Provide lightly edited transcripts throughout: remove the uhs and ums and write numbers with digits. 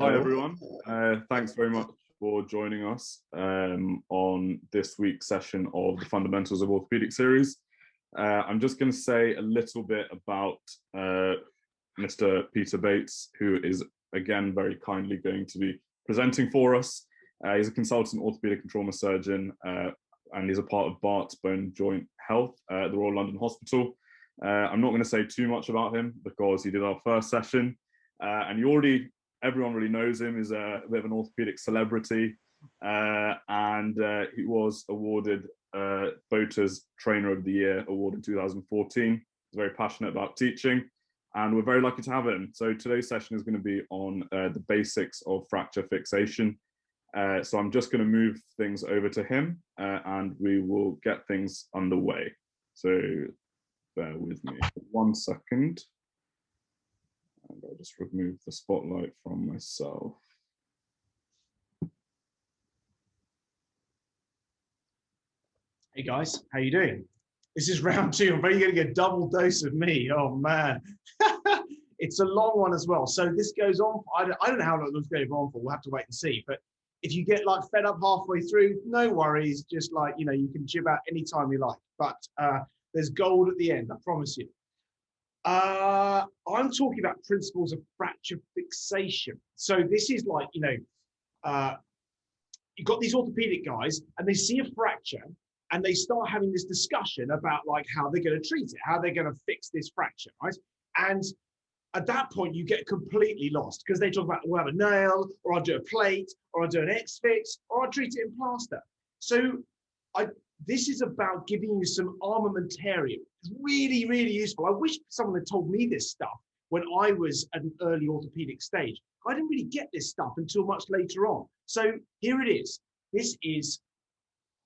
Hi everyone, thanks very much for joining us on this week's session of the Fundamentals of Orthopedics series. I'm just going to say a little bit about Mr. Peter Bates, who is again very kindly going to be presenting for us. He's a consultant orthopedic and trauma surgeon and he's a part of Barts Bone Joint Health at the Royal London Hospital. I'm not going to say too much about him because he did our first session and everyone really knows him. He's a bit of an orthopedic celebrity, and he was awarded BOTA's Trainer of the Year award in 2014. He's very passionate about teaching, and we're very lucky to have him. So today's session is going to be on the basics of fracture fixation. So I'm just going to move things over to him, and we will get things underway. So bear with me for 1 second. And I'll just remove the spotlight from myself. Hey guys, how you doing? This is round two. I'm very getting a double dose of me. Oh man, it's a long one as well. So this goes on. I don't know how long it's going on for. We'll have to wait and see. But if you get like fed up halfway through, no worries. Just like, you know, you can jib out anytime you like. But there's gold at the end. I promise you. I'm talking about principles of fracture fixation. So this is like, you know, you've got these orthopedic guys and they see a fracture and they start having this discussion about like how they're going to treat it, how they're going to fix this fracture, right? And at that point, you get completely lost because they talk about, we'll have a nail, or I'll do a plate, or I'll do an X-fix, or I'll treat it in plaster. So this is about giving you some armamentarium. It's really, really useful. I wish someone had told me this stuff when I was at an early orthopedic stage. I didn't really get this stuff until much later on. So here it is. This is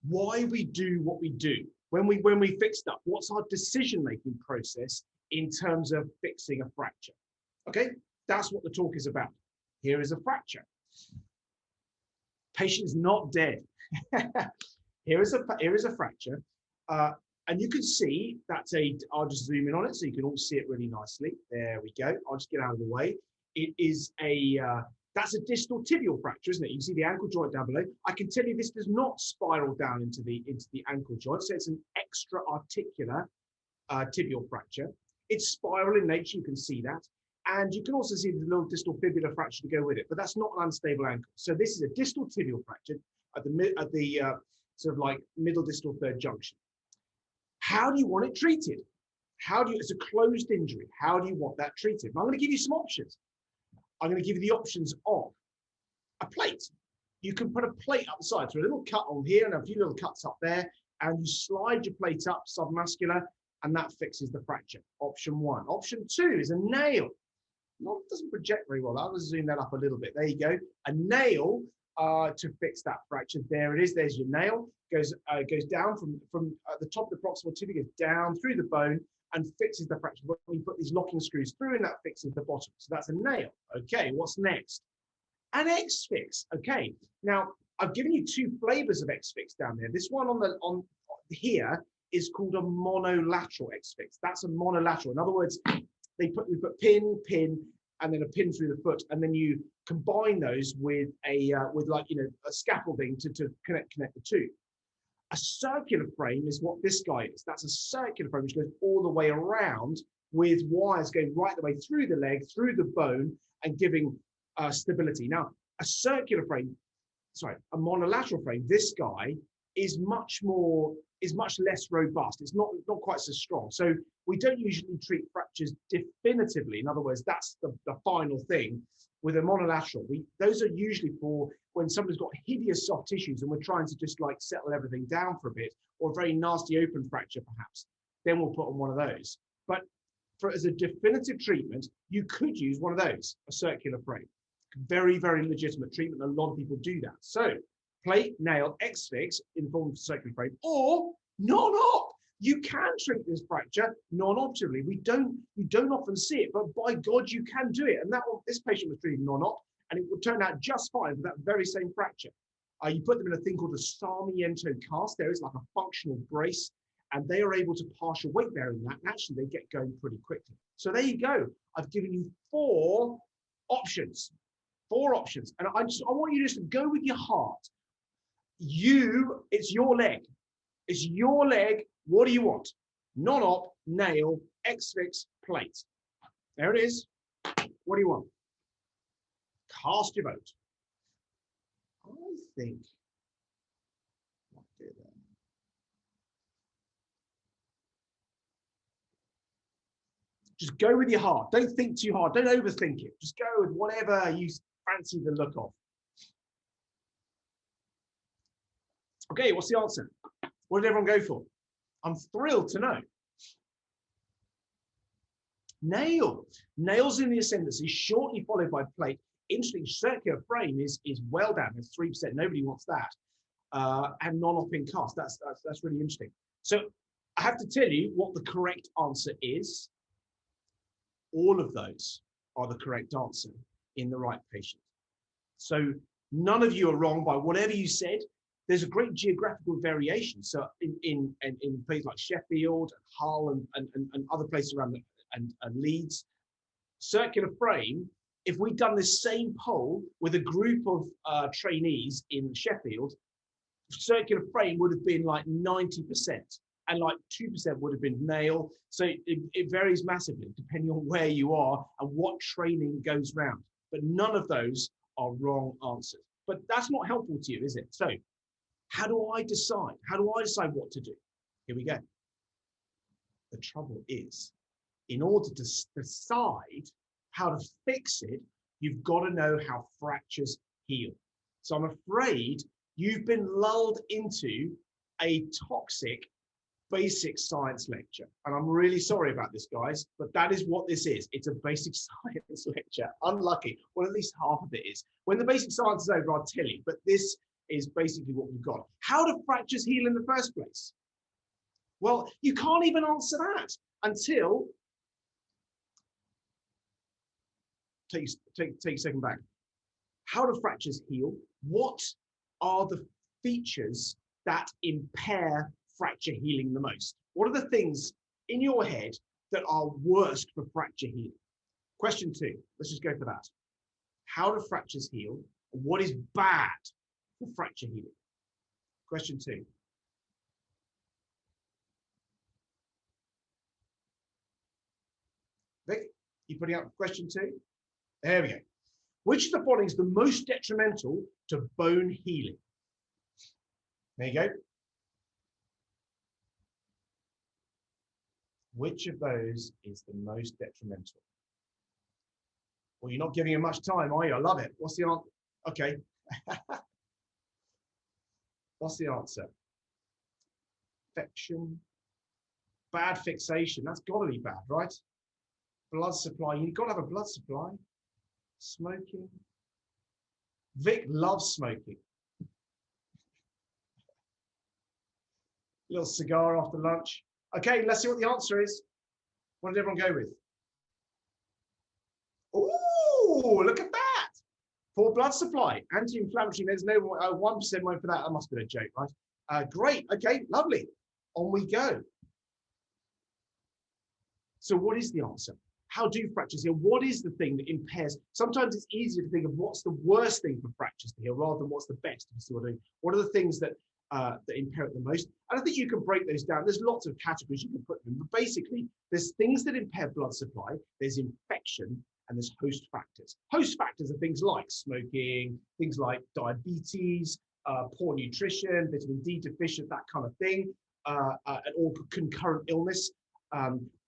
why we do what we do. When we fix stuff, what's our decision-making process in terms of fixing a fracture? Okay, that's what the talk is about. Here is a fracture. Patient's not dead. Here is a fracture, and you can see that's I'll just zoom in on it so you can all see it really nicely. There we go. I'll just get out of the way. It is that's a distal tibial fracture, isn't it? You can see the ankle joint down below. I can tell you this does not spiral down into the ankle joint, so it's an extra articular tibial fracture. It's spiral in nature, you can see that. And you can also see the little distal fibular fracture to go with it, but that's not an unstable ankle. So this is a distal tibial fracture at the sort of like middle distal third junction. How do you want it treated? It's a closed injury. How do you want that treated? And I'm going to give you some options. I'm going to give you the options of a plate. You can put a plate up the side, so a little cut on here and a few little cuts up there, and you slide your plate up submuscular, and that fixes the fracture. Option one. Option two is a nail. It doesn't project very well. I'll just zoom that up a little bit. There you go. A nail to fix that fracture. There it is. There's your nail. Goes down from the top of the proximal tibia, goes down through the bone and fixes the fracture. When you put these locking screws through, and that fixes the bottom. So that's a nail. Okay, what's next? An X-fix. Okay. Now I've given you two flavors of X-fix down there. This one on here is called a monolateral X-fix. That's a monolateral. In other words, we put pin, and then a pin through the foot, and then you combine those with like, you know, a scaffolding to connect the two. A circular frame is what this guy is. That's a circular frame which goes all the way around with wires going right the way through the leg, through the bone, and giving stability. Now, a monolateral frame, this guy is much less robust. It's not quite so strong. So we don't usually treat fractures definitively. In other words, that's the final thing. With a monolateral, those are usually for when somebody's got hideous soft tissues and we're trying to just like settle everything down for a bit, or a very nasty open fracture perhaps. Then we'll put on one of those. But as a definitive treatment, you could use one of those, a circular frame. Very, very legitimate treatment. A lot of people do that. So plate, nail, X-fix in the form of a circular frame, or non-op. You can treat this fracture non-operatively. You don't often see it, but by God, you can do it. And this patient was treated non-op, and it would turn out just fine for that very same fracture. You put them in a thing called a Sarmiento cast. There is like a functional brace, and they are able to partial weight bear in that. And actually, they get going pretty quickly. So there you go. I've given you 4 options 4 options. And I want you just to go with your heart. It's your leg. It's your leg. What do you want? Non-op, nail, X-fix, plate. There it is. What do you want? Cast your vote. I think. Just go with your heart. Don't think too hard. Don't overthink it. Just go with whatever you fancy the look of. Okay, what's the answer? What did everyone go for? I'm thrilled to know. Nail. Nails in the ascendancy, shortly followed by plate. Interesting, circular frame is well down. It's 3%. Nobody wants that. And non-op in cast. That's really interesting. So I have to tell you what the correct answer is. All of those are the correct answer in the right patient. So none of you are wrong by whatever you said. There's a great geographical variation. So in places like Sheffield, Hull, and other places around and Leeds, circular frame, if we'd done this same poll with a group of trainees in Sheffield, circular frame would have been like 90%. And like 2% would have been nail. So it varies massively depending on where you are and what training goes round. But none of those are wrong answers. But that's not helpful to you, is it? So how do I decide? How do I decide what to do? Here we go. The trouble is, in order to decide how to fix it, you've got to know how fractures heal. So I'm afraid you've been lulled into a toxic basic science lecture. And I'm really sorry about this, guys, but that is what this is. It's a basic science lecture. Unlucky. Well, at least half of it is. When the basic science is over, I'll tell you, but this is basically what we've got. How do fractures heal in the first place? Well, you can't even answer that until, take a second back. How do fractures heal? What are the features that impair fracture healing the most? What are the things in your head that are worst for fracture healing? Question 2, let's just go for that. How do fractures heal? And what is bad for fracture healing? Question 2. Vic, you putting up question 2? There we go. Which of the following is the most detrimental to bone healing? There you go. Which of those is the most detrimental? Well, you're not giving it much time, are you? I love it. What's the answer? Okay. What's the answer? Fixation. Bad fixation. That's got to be bad, right? Blood supply. You've got to have a blood supply. Smoking. Vic loves smoking. Little cigar after lunch. Okay, let's see what the answer is. What did everyone go with? Oh, look at that. Poor blood supply. Anti-inflammatory. There's no 1% went for that. That must have been a joke, right? Great. Okay, lovely. On we go. So what is the answer? How do fractures heal? What is the thing that impairs? Sometimes it's easier to think of what's the worst thing for fractures to heal rather than what's the best. You see what I mean? What are the things that impair it the most? And I think you can break those down. There's lots of categories you can put them in, but basically there's things that impair blood supply, there's infection, and there's host factors. Host factors are things like smoking, things like diabetes, poor nutrition, vitamin D deficient, that kind of thing, or concurrent illness,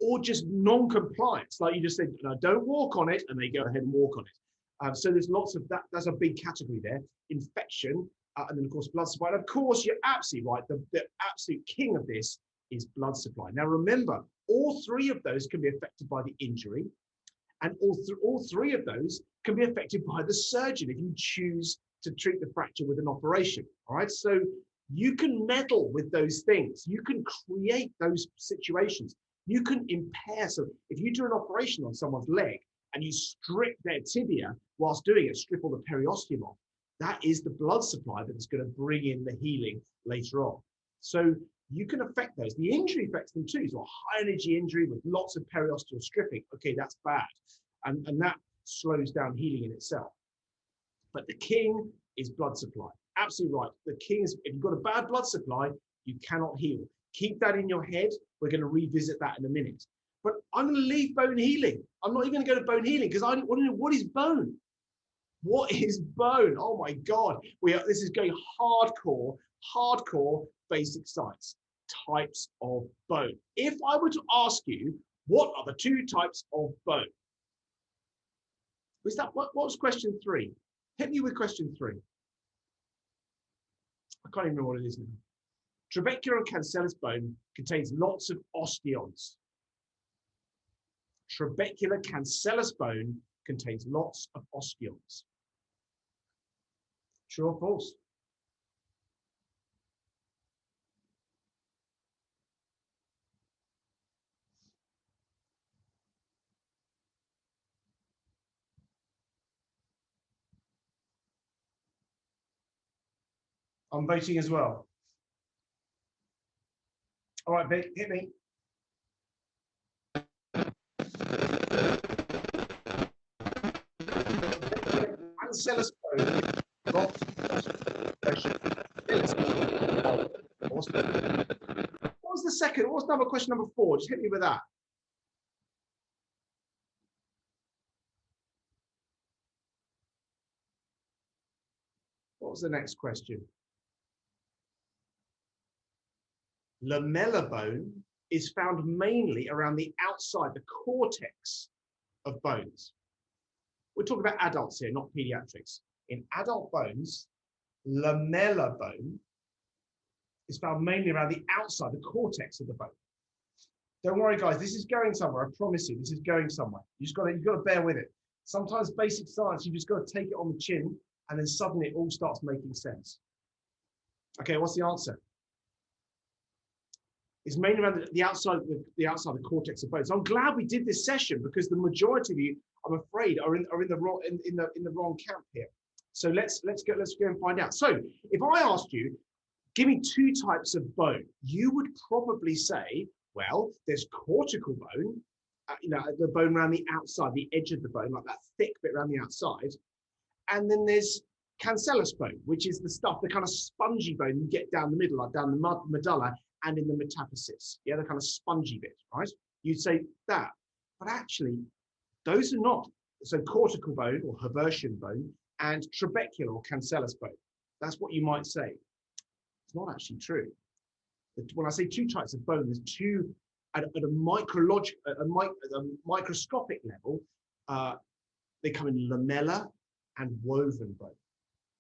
or just non-compliance, like you just said, no, don't walk on it, and they go ahead and walk on it. So there's lots of that. That's a big category there. Infection, and then of course blood supply. And of course, you're absolutely right. The absolute king of this is blood supply. Now remember, all 3 of those can be affected by the injury, and all 3 of those can be affected by the surgeon if you choose to treat the fracture with an operation. All right, so you can meddle with those things. You can create those situations. You can impair. So if you do an operation on someone's leg and you strip their tibia whilst doing it, strip all the periosteum off, that is the blood supply that is going to bring in the healing later on. So you can affect those. The injury affects them too. So a high energy injury with lots of periosteal stripping, okay, that's bad. And that slows down healing in itself. But the king is blood supply. Absolutely right. The king is, if you've got a bad blood supply, you cannot heal. Keep that in your head. We're going to revisit that in a minute. But I'm going to leave bone healing. I'm not even going to go to bone healing because I want to know, what is bone? What is bone? Oh my God. This is going hardcore basic science. Types of bone. If I were to ask you, what are the two types of bone? What was question 3? Hit me with question 3. I can't even remember what it is now. Trabecular and cancellous bone contains lots of osteons. Trabecular cancellous bone contains lots of osteons. True or false? I'm voting as well. All right, Vic, hit me. Cancellous bone. What was the second? What was question number 4? Just hit me with that. What was the next question? Lamellar bone is found mainly around the outside, the cortex of bones. We're talking about adults here, not pediatrics. In adult bones, lamellar bone is found mainly around the outside, the cortex of the bone. Don't worry, guys, this is going somewhere. I promise you, this is going somewhere. You've got to bear with it. Sometimes basic science, you just got to take it on the chin, and then suddenly it all starts making sense. Okay, what's the answer? It's mainly around the outside of the cortex of bones. So I'm glad we did this session because the majority of you, I'm afraid, are in the wrong camp here. So let's go and find out. So if I asked you, give me 2 types of bone, you would probably say, well, there's cortical bone, the bone around the outside, the edge of the bone, like that thick bit around the outside, and then there's cancellous bone, which is the kind of spongy bone you get down the middle, like down the medulla and in the metaphysis, the kind of spongy bit, right? You'd say that, but actually, those are not. So cortical bone or Haversian bone and trabecular or cancellous bone. That's what you might say. It's not actually true. When I say 2 types of bone, there's 2 at a microscopic level. They come in lamellar and woven bone.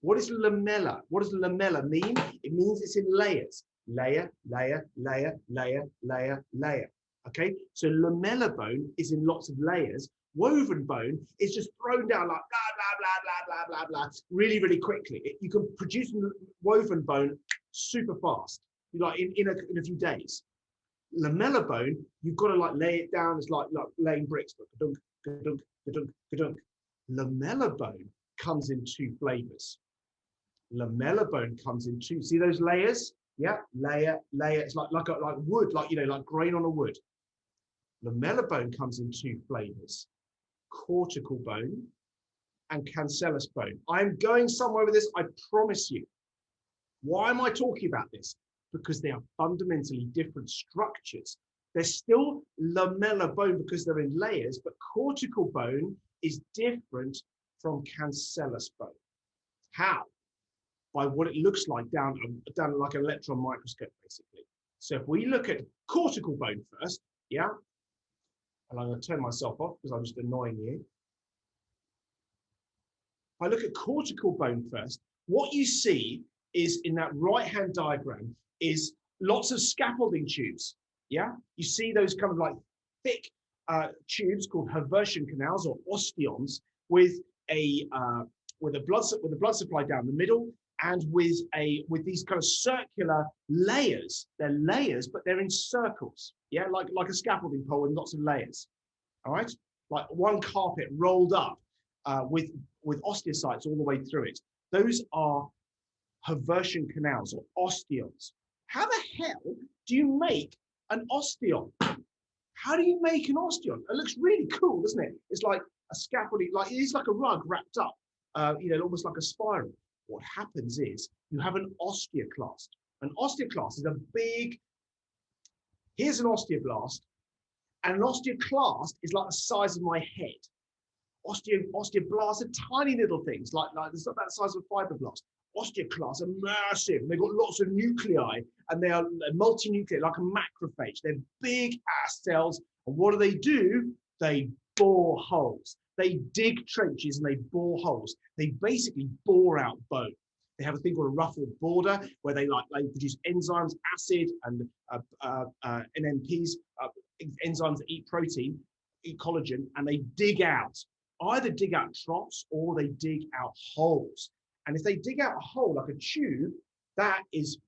What is lamella? What does lamella mean? It means it's in layers. Layer, layer, layer, layer, layer, layer. Okay, so lamellar bone is in lots of layers. Woven bone is just thrown down like blah, blah, blah, blah, blah, blah, blah, really, really quickly. You can produce woven bone super fast, like in a few days. Lamellar bone, you've got to like lay it down. It's like laying bricks. Ka-dunk, ka-dunk, ka-dunk, ka-dunk. Lamellar bone comes in 2 flavors. Lamellar bone comes in 2. See those layers? Yeah, layer. It's like wood, like grain on a wood. Lamellar bone comes in 2 flavors: cortical bone and cancellous bone. I'm going somewhere with this, I promise you. Why am I talking about this? Because they are fundamentally different structures. They're still lamellar bone because they're in layers, but cortical bone is different from cancellous bone. How? By what it looks like down like an electron microscope, basically. So if we look at cortical bone first, yeah, and I'm going to turn myself off because I'm just annoying you. If I look at cortical bone first, what you see is in that right-hand diagram is lots of scaffolding tubes. Yeah, you see those kind of like thick tubes called Haversian canals or osteons with a blood supply down the middle, and with these kind of circular layers. They're layers, but they're in circles. Yeah, like a scaffolding pole with lots of layers. All right, like one carpet rolled up with osteocytes all the way through it. Those are Haversian canals or osteons. How the hell do you make an osteon? How do you make an osteon? It looks really cool, doesn't it? It's like a scaffolding, like it's like a rug wrapped up. almost like a spiral. What happens is you have an osteoclast. An osteoclast is a big, here's an osteoblast, and an osteoclast is like the size of my head. Osteoblasts are tiny little things, like it's not that size of a fibroblast. Osteoclasts are massive, and they've got lots of nuclei, and they are multinuclear, like a macrophage. They're big ass cells, and what do? They bore holes. They dig trenches and they bore holes. They basically bore out bone. They have a thing called a ruffled border where they produce enzymes, acid, and NMPs, enzymes that eat protein, eat collagen, and they either dig out troughs or they dig out holes. And if they dig out a hole like a tube, that is,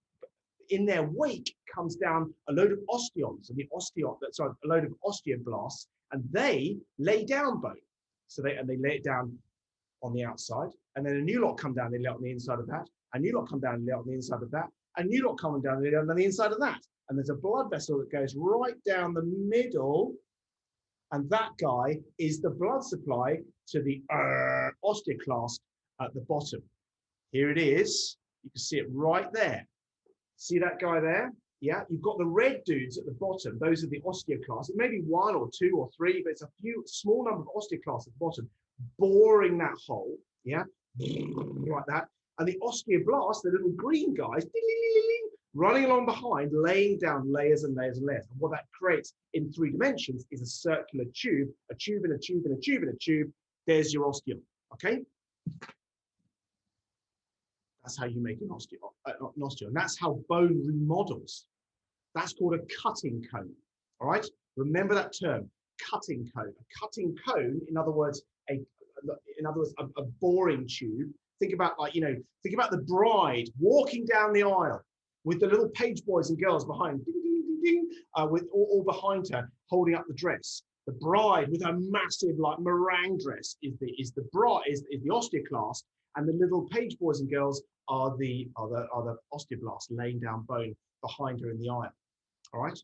in their wake comes down a load of osteons, and a load of osteoblasts, and they lay down bone. So they lay it down on the outside, and then a new lot come down, they lay it on the inside of that, a new lot come down and lay it on the inside of that, a new lot coming down and lay it on the inside of that. And there's a blood vessel that goes right down the middle, and that guy is the blood supply to the osteoclast at the bottom. Here it is. You can see it right there. See that guy there? Yeah, you've got the red dudes at the bottom. Those are the osteoclasts. It may be 1 or 2 or 3, but it's a small number of osteoclasts at the bottom, boring that hole. Yeah, like that. And the osteoblasts, the little green guys, running along behind, laying down layers and layers and layers. And what that creates in 3 dimensions is a circular tube, a tube and a tube and a tube and a tube. There's your osteon. Okay. That's how you make an osteon. That's how bone remodels. That's called a cutting cone. All right. Remember that term, cutting cone. A cutting cone, in other words, a boring tube. Think about the bride walking down the aisle with the little page boys and girls behind, ding, ding, ding, ding, with all behind her holding up the dress. The bride with her massive meringue dress is the osteoclast, and the little page boys and girls are the osteoblasts laying down bone behind her in the aisle. All right.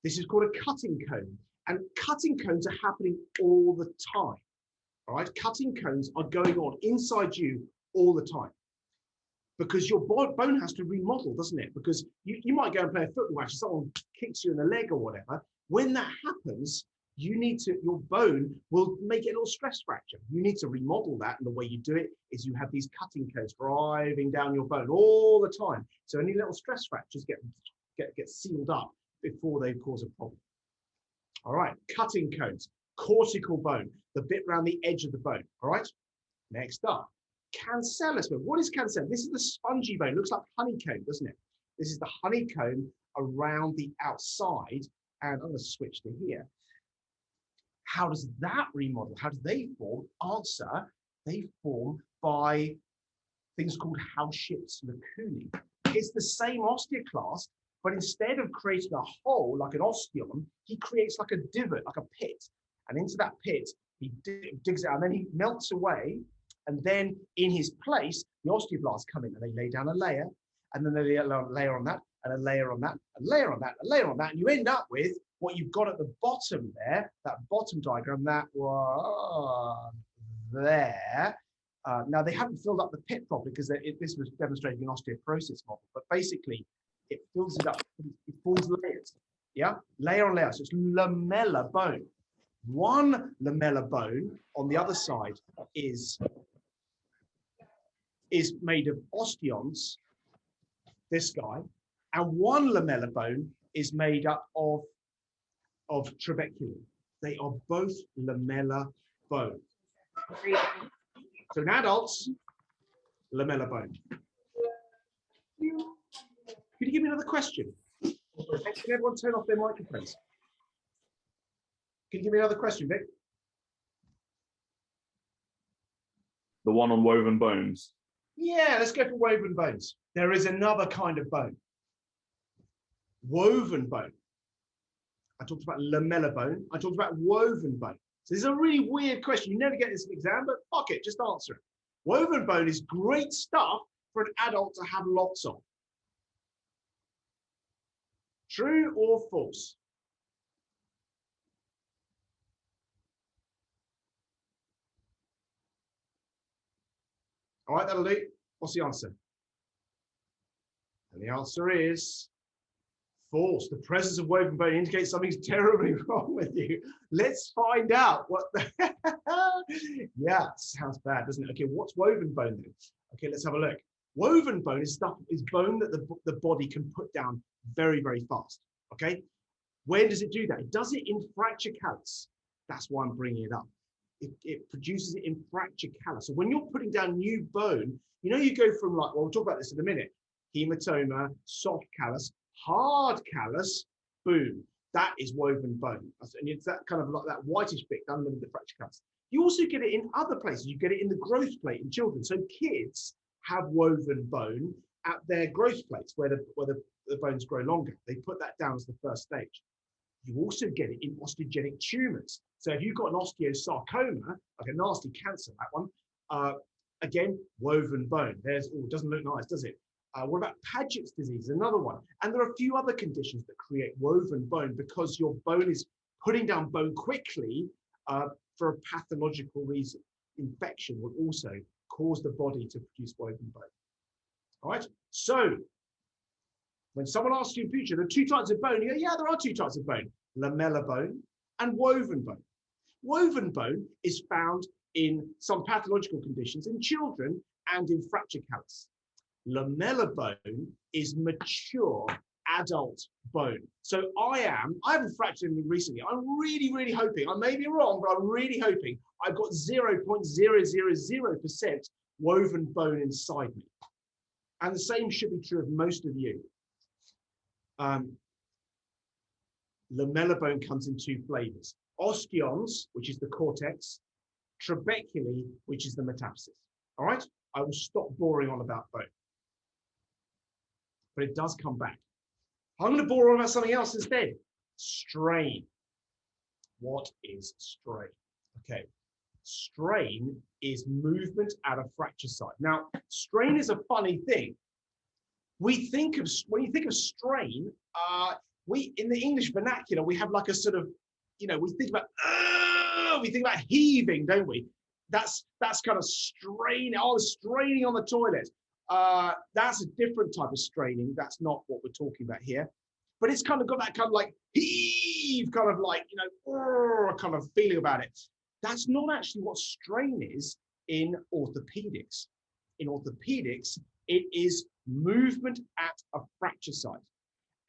This is called a cutting cone, and cutting cones are happening all the time. All right. Cutting cones are going on inside you all the time, because your bone has to remodel, doesn't it? Because you might go and play a football match, someone kicks you in the leg or whatever. When that happens, your bone will make a little stress fracture. You need to remodel that, and the way you do it is you have these cutting cones driving down your bone all the time. So any little stress fractures get sealed up before they cause a problem. All right, cutting cones, cortical bone, the bit around the edge of the bone. All right, next up, cancellous bone. What is cancellous? This is the spongy bone. It looks like honeycomb, doesn't it? This is the honeycomb around the outside, and I'm going to switch to here. How does that remodel? How do they form? Answer, they form by things called house-shaped lacunae. It's the same osteoclast, but instead of creating a hole like an osteon, he creates like a divot, like a pit. And into that pit, he digs it out, and then he melts away. And then in his place, the osteoblasts come in and they lay down a layer, and then they lay a layer on that, and a layer on that, a layer on that, a layer on that, and you end up with what you've got at the bottom there, that bottom diagram, that one there. Now, they haven't filled up the pit properly because this was demonstrating an osteoporosis model, but basically it fills it up, it forms layers, yeah? Layer on layer, so it's lamellar bone. One lamellar bone on the other side is made of osteons, this guy, and one lamellar bone is made up of trabeculum. They are both lamellar bone. So in adults, lamellar bone. Could you give me another question? Can everyone turn off their microphones? Can you give me another question, Vic? The one on woven bones. Yeah, let's go for woven bones. There is another kind of bone. Woven bone. I talked about lamellar bone. I talked about woven bone. So this is a really weird question. You never get this in an exam, but fuck it, just answer it. Woven bone is great stuff for an adult to have lots of. True or false? All right, that'll do. What's the answer? And the answer is false. The presence of woven bone indicates something's terribly wrong with you. Let's find out what the yeah, sounds bad, doesn't it? Okay, what's woven bone then? Okay, let's have a look. Woven bone is bone that the body can put down very, very fast. Okay, where does it do that? It does it in fracture callus. That's why I'm bringing it up. It produces it in fracture callus. So when you're putting down new bone, you know, you go from like, well, we'll talk about this in a minute, hematoma, soft callus, hard callus, boom, that is woven bone. And it's that kind of like that whitish bit under the fracture callus. You also get it in other places. You get it in the growth plate in children. So kids have woven bone at their growth plates where the bones grow longer. They put that down as the first stage. You also get it in osteogenic tumors. So if you've got an osteosarcoma, like a nasty cancer, that one, again, woven bone. There's, oh, it doesn't look nice, does it? What about Paget's disease? Another one. And there are a few other conditions that create woven bone because your bone is putting down bone quickly for a pathological reason. Infection will also cause the body to produce woven bone. All right. So when someone asks you in future, there are two types of bone, you go, yeah, there are two types of bone, lamellar bone and woven bone. Woven bone is found in some pathological conditions in children and in fracture callus. Lamellar bone is mature adult bone. So I haven't fractured anything recently. I'm really, really hoping, I may be wrong, but I'm really hoping I've got 0.000% woven bone inside me. And the same should be true of most of you. Lamellar bone comes in two flavors. Osteons, which is the cortex, trabeculae, which is the metaphysis. All right, I will stop boring on about bone. But it does come back. I'm going to bore on about something else instead. Strain. What is strain? Okay, strain is movement at a fracture site. Now, strain is a funny thing. We think of, when you think of strain, we in the English vernacular, we have like a sort of, you know, we think about heaving, don't we? That's kind of strain. Oh, straining on the toilet. That's a different type of straining. That's not what we're talking about here. But it's kind of got that kind of like heave, kind of like, you know, kind of feeling about it. That's not actually what strain is in orthopedics. In orthopedics, it is movement at a fracture site.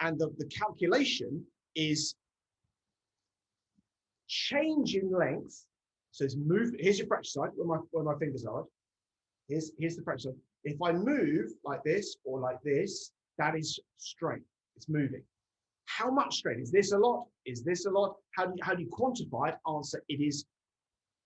And the calculation is change in length. So it's movement. Here's your fracture site where my fingers are. Here's the fracture site. If I move like this or like this, that is strain. It's moving. How much strain? Is this a lot? Is this a lot? How do you quantify it? Answer, it is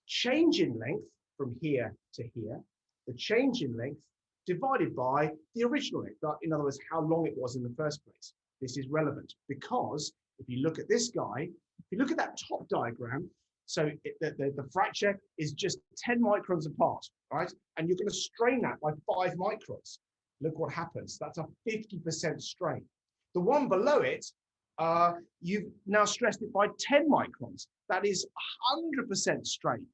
change in length from here to here. The change in length divided by the original length. In other words, how long it was in the first place. This is relevant because if you look at this guy, if you look at that top diagram, so the fracture is just 10 microns apart, right? And you're going to strain that by 5 microns. Look what happens. That's a 50% strain. The one below it, you've now stressed it by 10 microns. That is 100% strain.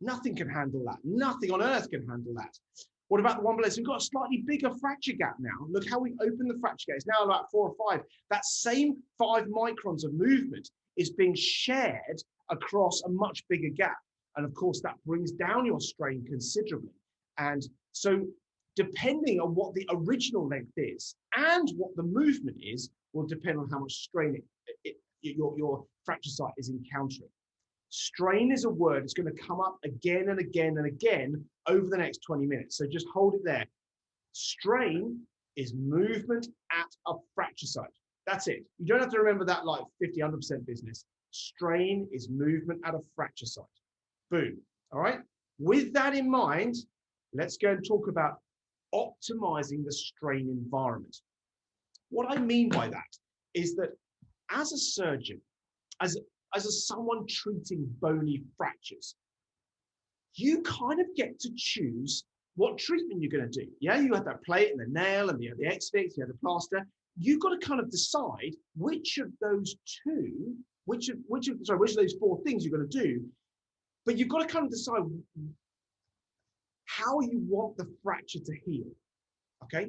Nothing can handle that. Nothing on earth can handle that. What about the one below? So we've got a slightly bigger fracture gap now. Look how we open the fracture gap. It's now about 4 or 5. That same 5 microns of movement is being shared across a much bigger gap. And of course, that brings down your strain considerably. And so depending on what the original length is and what the movement is, will depend on how much strain your fracture site is encountering. Strain is a word that's going to come up again and again and again over the next 20 minutes. So just hold it there. Strain is movement at a fracture site. That's it. You don't have to remember that like 50, 100% business. Strain is movement at a fracture site. Boom. All right. With that in mind, let's go and talk about optimizing the strain environment. What I mean by that is that as a surgeon, as someone treating bony fractures, you kind of get to choose what treatment you're going to do. Yeah, you have that plate and the nail and the X-fix, you have the plaster. You've got to kind of decide which of those two, which of those 4 things you're going to do. But you've got to kind of decide how you want the fracture to heal, okay?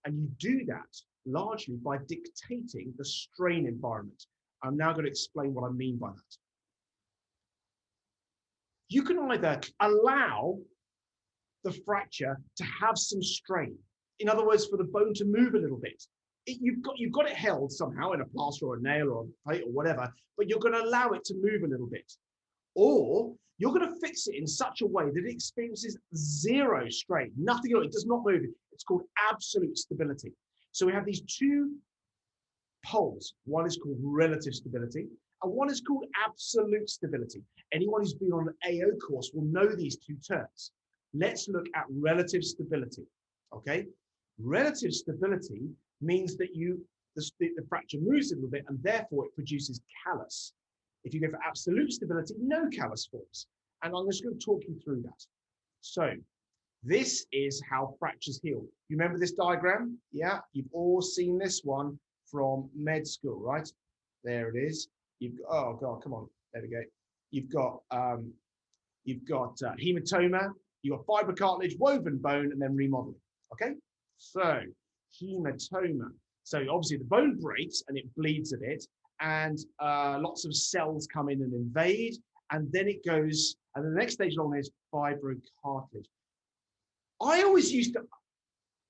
And you do that largely by dictating the strain environment. I'm now going to explain what I mean by that. You can either allow the fracture to have some strain. In other words, for the bone to move a little bit. You've got it held somehow in a plaster or a nail or a plate or whatever, but you're going to allow it to move a little bit. Or you're going to fix it in such a way that it experiences zero strain, nothing at all, it does not move. It's called absolute stability. So we have these two poles. One is called relative stability, and one is called absolute stability. Anyone who's been on an AO course will know these two terms. Let's look at relative stability, okay? Relative stability means that the fracture moves a little bit and therefore it produces callus. If you go for absolute stability, no callus forms. And I'm just going to talk you through that. So this is how fractures heal. You remember this diagram? Yeah, you've all seen this one from med school, right? There it is. Oh God, come on, there we go. You've got hematoma, you've got fibrocartilage, woven bone, and then remodeling, okay? So hematoma. So obviously the bone breaks and it bleeds a bit, and lots of cells come in and invade, and then it goes, and the next stage along is fibrocartilage. I always used to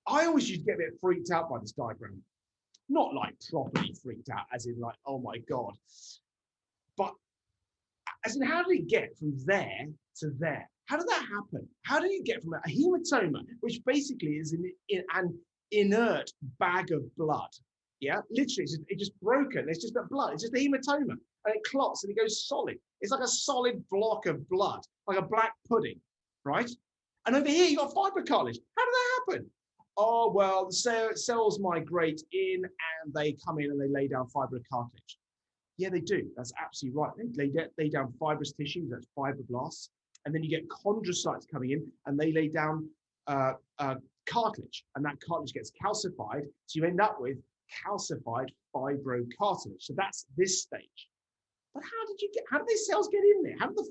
get a bit freaked out by this diagram. Not like properly freaked out, as in like, oh my God. But as in, how did it get from there to there? How did that happen? How do you get from a hematoma, which basically is an inert bag of blood? Yeah, literally, it's just broken. It's just a blood. It's just a hematoma, and it clots and it goes solid. It's like a solid block of blood, like a black pudding, right? And over here, you got fibrocartilage. How did that happen? Oh, well, the cells migrate in and they come in and they lay down fibrocartilage. Yeah, they do. That's absolutely right. They lay down fibrous tissues, that's fibroblasts. And then you get chondrocytes coming in and they lay down cartilage. And that cartilage gets calcified. So you end up with calcified fibrocartilage. So that's this stage. But how did these cells get in there? How did the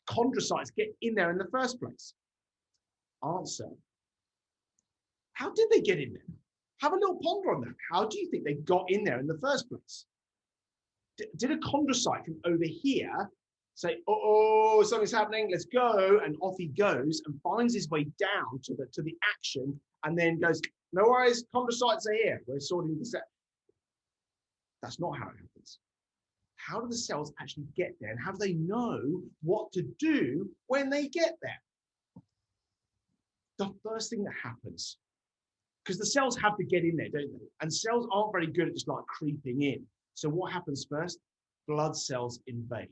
chondrocytes get in there in the first place? Answer. How did they get in there? Have a little ponder on that. How do you think they got in there in the first place? Did a chondrocyte from over here say, oh, something's happening, let's go, and off he goes and finds his way down to the action and then goes, no worries, chondrocytes are here, we're sorting this out. That's not how it happens. How do the cells actually get there, and how do they know what to do when they get there? The first thing that happens, because the cells have to get in there, don't they? And cells aren't very good at just like creeping in. So what happens first? Blood cells invade.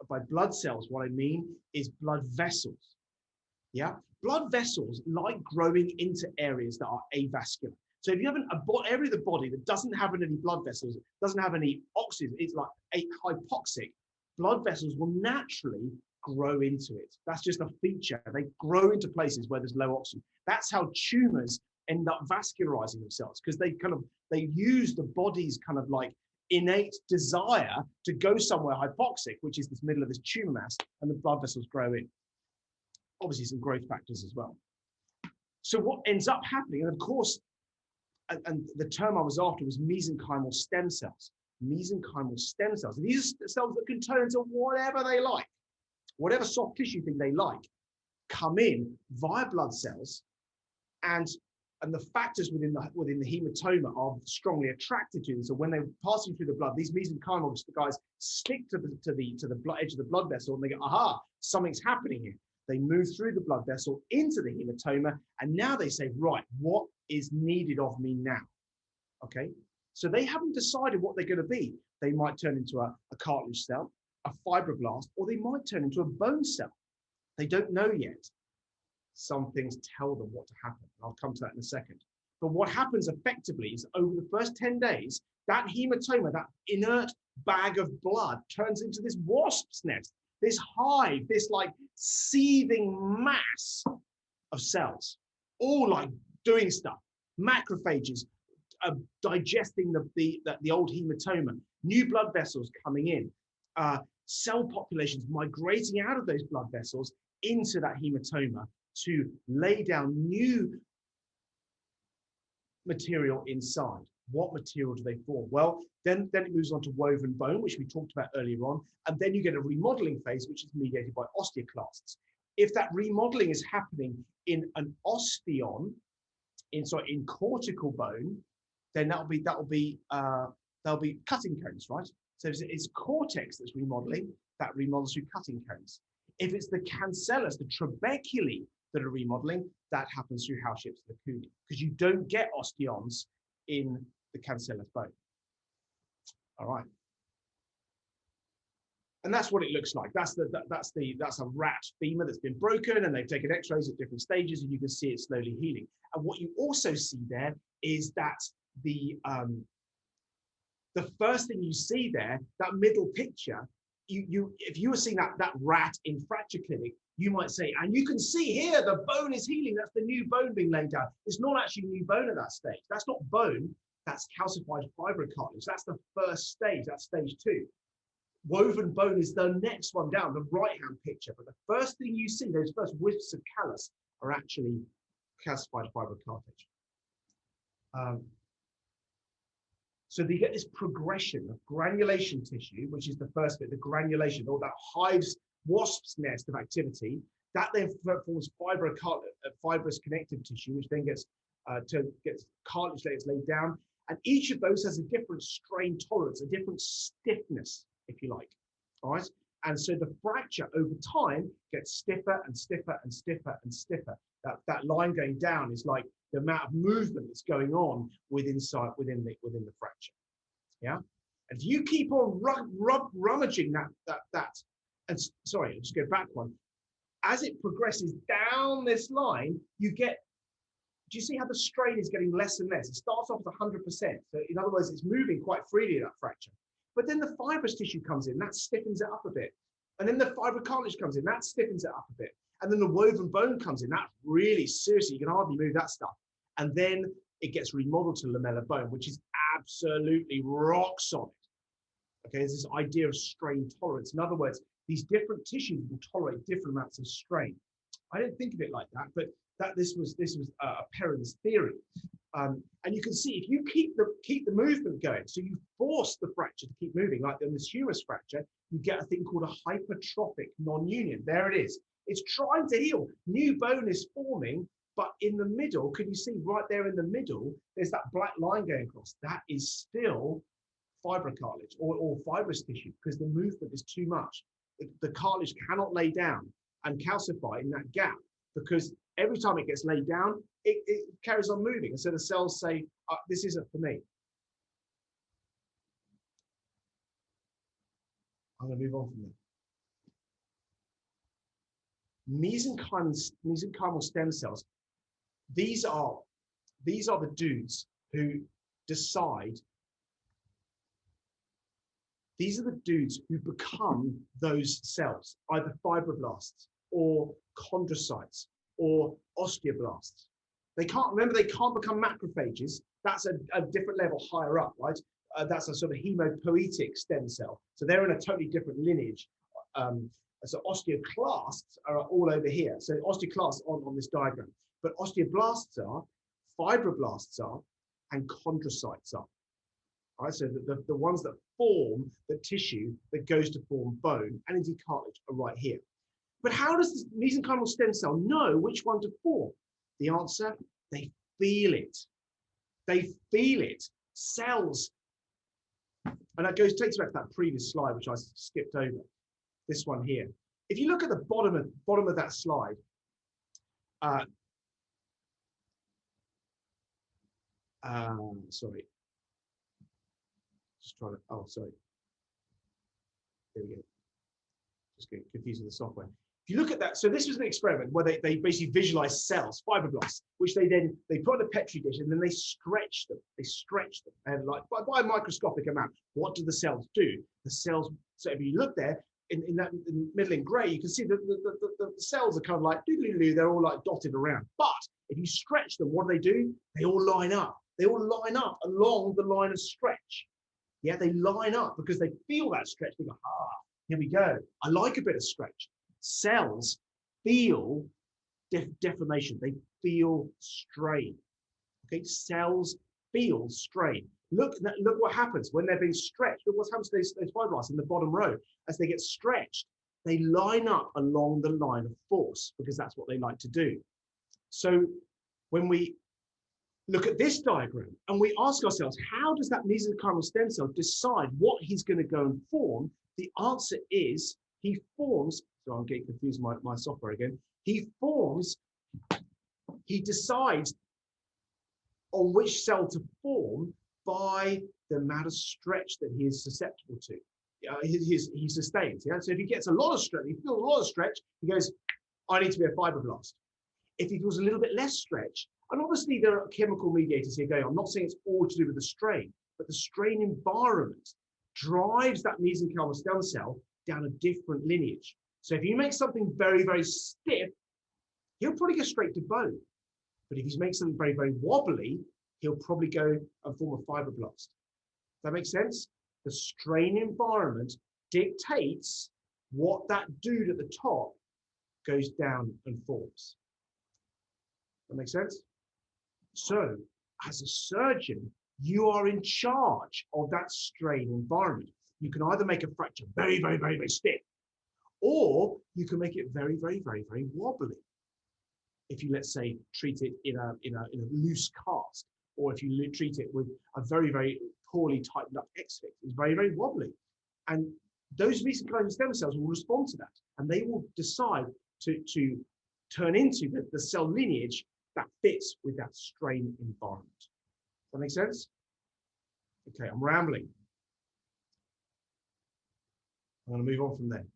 By blood cells, what I mean is blood vessels. Yeah, blood vessels like growing into areas that are avascular. So if you have an area of the body that doesn't have any blood vessels, doesn't have any oxygen, it's like hypoxic, blood vessels will naturally grow into it. That's just a feature. They grow into places where there's low oxygen. That's how tumors end up vascularizing themselves, because they use the body's kind of like innate desire to go somewhere hypoxic, which is this middle of this tumor mass, and the blood vessels grow in. Obviously some growth factors as well. So what ends up happening, and of course, and the term I was after was mesenchymal stem cells. Mesenchymal stem cells. And these are cells that can turn into whatever they like, whatever soft tissue thing they like, come in via blood cells, and the factors within the hematoma are strongly attracted to them. So when they're passing through the blood, these mesenchymal guys stick to the blood, edge of the blood vessel, and they go, aha, something's happening here. They move through the blood vessel into the hematoma, and now they say, right, what is needed of me now? Okay, so they haven't decided what they're going to be. They might turn into a cartilage cell, a fibroblast, or they might turn into a bone cell. They don't know yet. Some things tell them what to happen. I'll come to that in a second. But what happens effectively is over the first 10 days, that hematoma, that inert bag of blood, turns into this wasp's nest, this hive, this like seething mass of cells, all like doing stuff. Macrophages digesting the old hematoma, new blood vessels coming in, cell populations migrating out of those blood vessels into that hematoma, to lay down new material inside. What material do they form? Well, then it moves on to woven bone, which we talked about earlier on, and then you get a remodeling phase, which is mediated by osteoclasts. If that remodeling is happening in an osteon, in cortical bone, then that'll be cutting cones, right? So it's cortex that's remodeling, that remodels through cutting cones. If it's the cancellous, the trabeculae that are remodeling, that happens through Howships lacunae, because you don't get osteons in the cancellous bone. All right. And that's what it looks like. That's a rat femur that's been broken, and they've taken X-rays at different stages, and you can see it slowly healing. And what you also see there is that the first thing you see there, that middle picture, if you were seeing that rat in fracture clinic, you might say, and you can see here the bone is healing. That's the new bone being laid down. It's not actually new bone at that stage. That's not bone. That's calcified fibrocartilage. That's the first stage. That's stage 2. Woven bone is the next one down, the right-hand picture. But the first thing you see, those first wisps of callus, are actually calcified fibrocartilage. So you get this progression of granulation tissue, which is the first bit, the granulation, or that hive's wasp's nest of activity. That then forms fibrous connective tissue, which then gets cartilage layers laid down. And each of those has a different strain tolerance, a different stiffness, if you like. All right. And so the fracture over time gets stiffer and stiffer and stiffer and stiffer. That line going down is like the amount of movement that's going on within the fracture. Yeah. And if you keep on rummaging that, and sorry, I'll just go back one. As it progresses down this line, you get. Do you see how the strain is getting less and less? It starts off at 100%. So in other words, it's moving quite freely, that fracture. But then the fibrous tissue comes in, that stiffens it up a bit. And then the fibrocartilage comes in, that stiffens it up a bit. And then the woven bone comes in, that really seriously, you can hardly move that stuff. And then it gets remodeled to lamellar bone, which is absolutely rock solid. Okay, there's this idea of strain tolerance. In other words, these different tissues will tolerate different amounts of strain. I didn't think of it like that, but this was Perrin's theory. And you can see if you keep the movement going, so you force the fracture to keep moving, like in this humerus fracture, you get a thing called a hypertrophic non-union. There it is. It's trying to heal. New bone is forming, but in the middle, can you see right there in the middle, there's that black line going across. That is still fibrocartilage or fibrous tissue, because the movement is too much. The cartilage cannot lay down and calcify in that gap, because every time it gets laid down, it carries on moving. And so the cells say, this isn't for me. I'm going to move on from there. Mesenchymal stem cells. These are the dudes who decide. These are the dudes who become those cells, either fibroblasts or chondrocytes or osteoblasts. They can't become macrophages. That's a different level higher up, right? That's a sort of hemopoietic stem cell. So they're in a totally different lineage. So osteoclasts are all over here. So osteoclasts on this diagram, but osteoblasts are, fibroblasts are, and chondrocytes are. All right, so the ones that form the tissue that goes to form bone and indeed cartilage are right here. But how does the mesenchymal stem cell know which one to form? The answer, they feel it. They feel it. Cells. And that takes us back to that previous slide, which I skipped over. This one here. If you look at the bottom of that slide, sorry. Just trying to, oh, sorry. There we go. Just getting confused with the software. If you look at that, so this was an experiment where they basically visualized cells, fibroblasts, which they put in a petri dish and then they stretch them. They stretch them, and like by a microscopic amount. What do the cells do? The cells. So if you look there in that middle in grey, you can see that the cells are kind of like doodly-doo. They're all like dotted around. But if you stretch them, what do? They all line up. They all line up along the line of stretch. Yeah, they line up because they feel that stretch. They go, here we go. I like a bit of stretch. Cells feel deformation. They feel strain. Okay, cells feel strain. Look what happens when they're being stretched. Look what happens to those fibroblasts in the bottom row. As they get stretched, they line up along the line of force because that's what they like to do. So when we look at this diagram and we ask ourselves, how does that mesenchymal stem cell decide what he's going to go and form? The answer is he forms, so I'm getting confused with my software again. He decides on which cell to form by the amount of stretch that he is susceptible to. He sustains. Yeah? So if he gets a lot of stretch, he feels a lot of stretch, he goes, I need to be a fibroblast. If he feels a little bit less stretch, and obviously there are chemical mediators here going, I'm not saying it's all to do with the strain, but the strain environment drives that mesenchymal stem cell down a different lineage. So if you make something very, very stiff, he'll probably go straight to bone. But if he makes something very, very wobbly, he'll probably go and form a fibroblast. Does that make sense? The strain environment dictates what that dude at the top goes down and forms. That makes sense? So, as a surgeon, you are in charge of that strain environment. You can either make a fracture very, very, very, very stiff, or you can make it very, very, very, very wobbly. If you, let's say, treat it in a loose cast, or if you treat it with a very, very poorly tightened up X-fix, it's very, very wobbly. And those mesenchymal stem cells will respond to that, and they will decide to turn into the cell lineage that fits with that strain environment. Does that make sense? Okay, I'm rambling. I'm going to move on from there.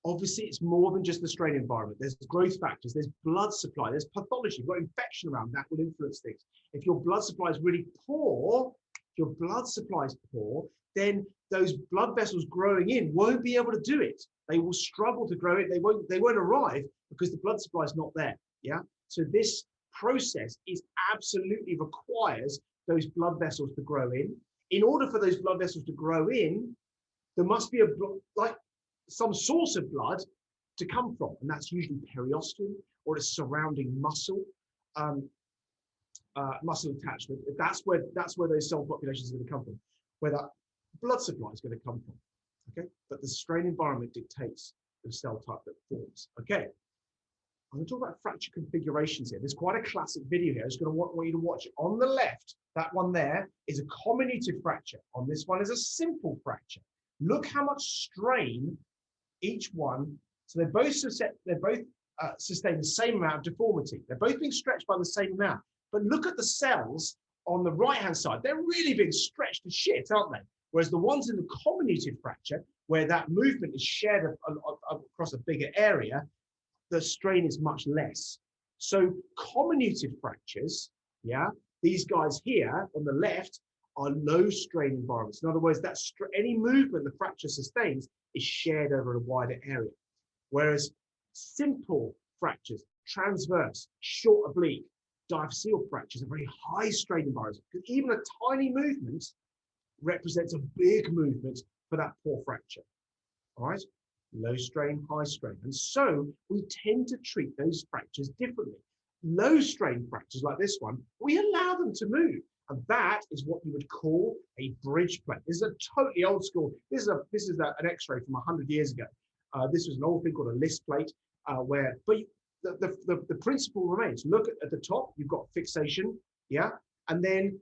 Obviously, it's more than just the strain environment. There's growth factors, there's blood supply, there's pathology. You've got infection around, that will influence things. If your blood supply is really poor, then those blood vessels growing in won't be able to do it. They will struggle to grow it. They won't arrive because the blood supply is not there. Yeah. So this process absolutely requires those blood vessels to grow in. In order for those blood vessels to grow in, there must be some source of blood to come from, and that's usually periosteum or a surrounding muscle, muscle attachment. That's where those cell populations are going to come from, where that blood supply is going to come from. Okay, but the strain environment dictates the cell type that forms. Okay, I'm going to talk about fracture configurations here. There's quite a classic video here. I'm just going to want you to watch it. On the left, that one there is a comminuted fracture. On this one is a simple fracture. Look how much strain each one. So they're both sustain the same amount of deformity. They're both being stretched by the same amount. But look at the cells on the right-hand side. They're really being stretched to shit, aren't they? Whereas the ones in the comminuted fracture, where that movement is shared across a bigger area, the strain is much less. So comminuted fractures, yeah, these guys here on the left are low strain environments. In other words, any movement the fracture sustains is shared over a wider area. Whereas simple fractures, transverse, short oblique, diaphyseal fractures are very high strain environments, because even a tiny movement represents a big movement for that poor fracture. All right, low strain, high strain. And so we tend to treat those fractures differently. Low strain fractures like this one, we allow them to move. And that is what you would call a bridge plate. This is a totally old school. This is an X-ray from 100 years ago. This was an old thing called a list plate, but the principle remains. Look at the top, you've got fixation, yeah, and then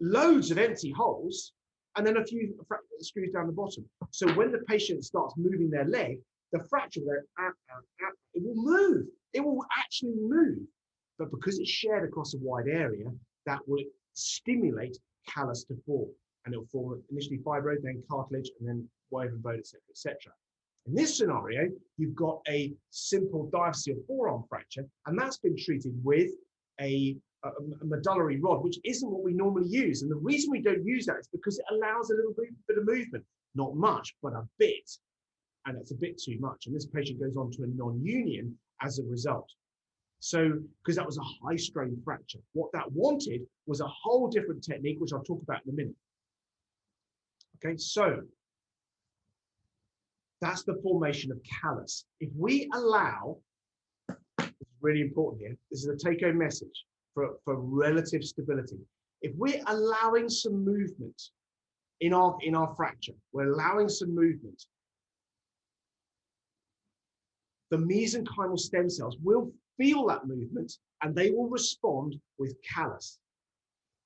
loads of empty holes, and then a few screws down the bottom. So when the patient starts moving their leg, the fracture will it will move. It will actually move, but because it's shared across a wide area, that will stimulate callus to form, and it'll form initially fibro, then cartilage, and then woven bone, etc., etc. In this scenario, you've got a simple diaphyseal forearm fracture, and that's been treated with a medullary rod, which isn't what we normally use. And the reason we don't use that is because it allows a little bit of movement, not much, but a bit, and it's a bit too much. And this patient goes on to a non-union as a result. So, because that was a high strain fracture, what that wanted was a whole different technique, which I'll talk about in a minute. Okay, so that's the formation of callus. If we allow really important here. This is a take-home message for relative stability. If we're allowing some movement in our fracture, we're allowing some movement, the mesenchymal stem cells will feel that movement and they will respond with callus.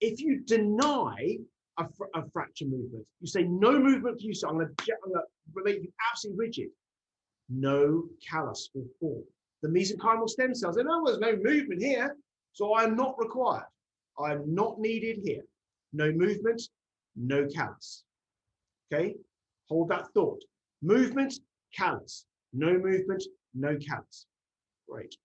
If you deny a fracture movement, you say no movement for you, so I'm going to make you absolutely rigid, no callus will form. The mesenchymal stem cells, they know there's no movement here, so I am not required. I am not needed here. No movement, no callus. Okay, hold that thought. Movement, callus. No movement, no callus. Great.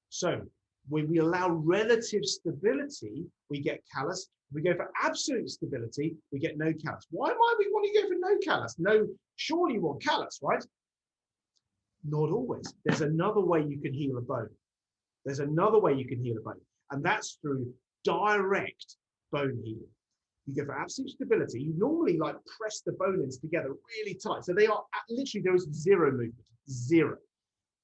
So when we allow relative stability, we get callus. If we go for absolute stability, we get no callus. Why might we want to go for no callus? No, surely you want callus, right? Not always. There's another way you can heal a bone. There's another way you can heal a bone, and that's through direct bone healing. You go for absolute stability. You normally like press the bone ends together really tight. So they are literally, there is zero movement, zero.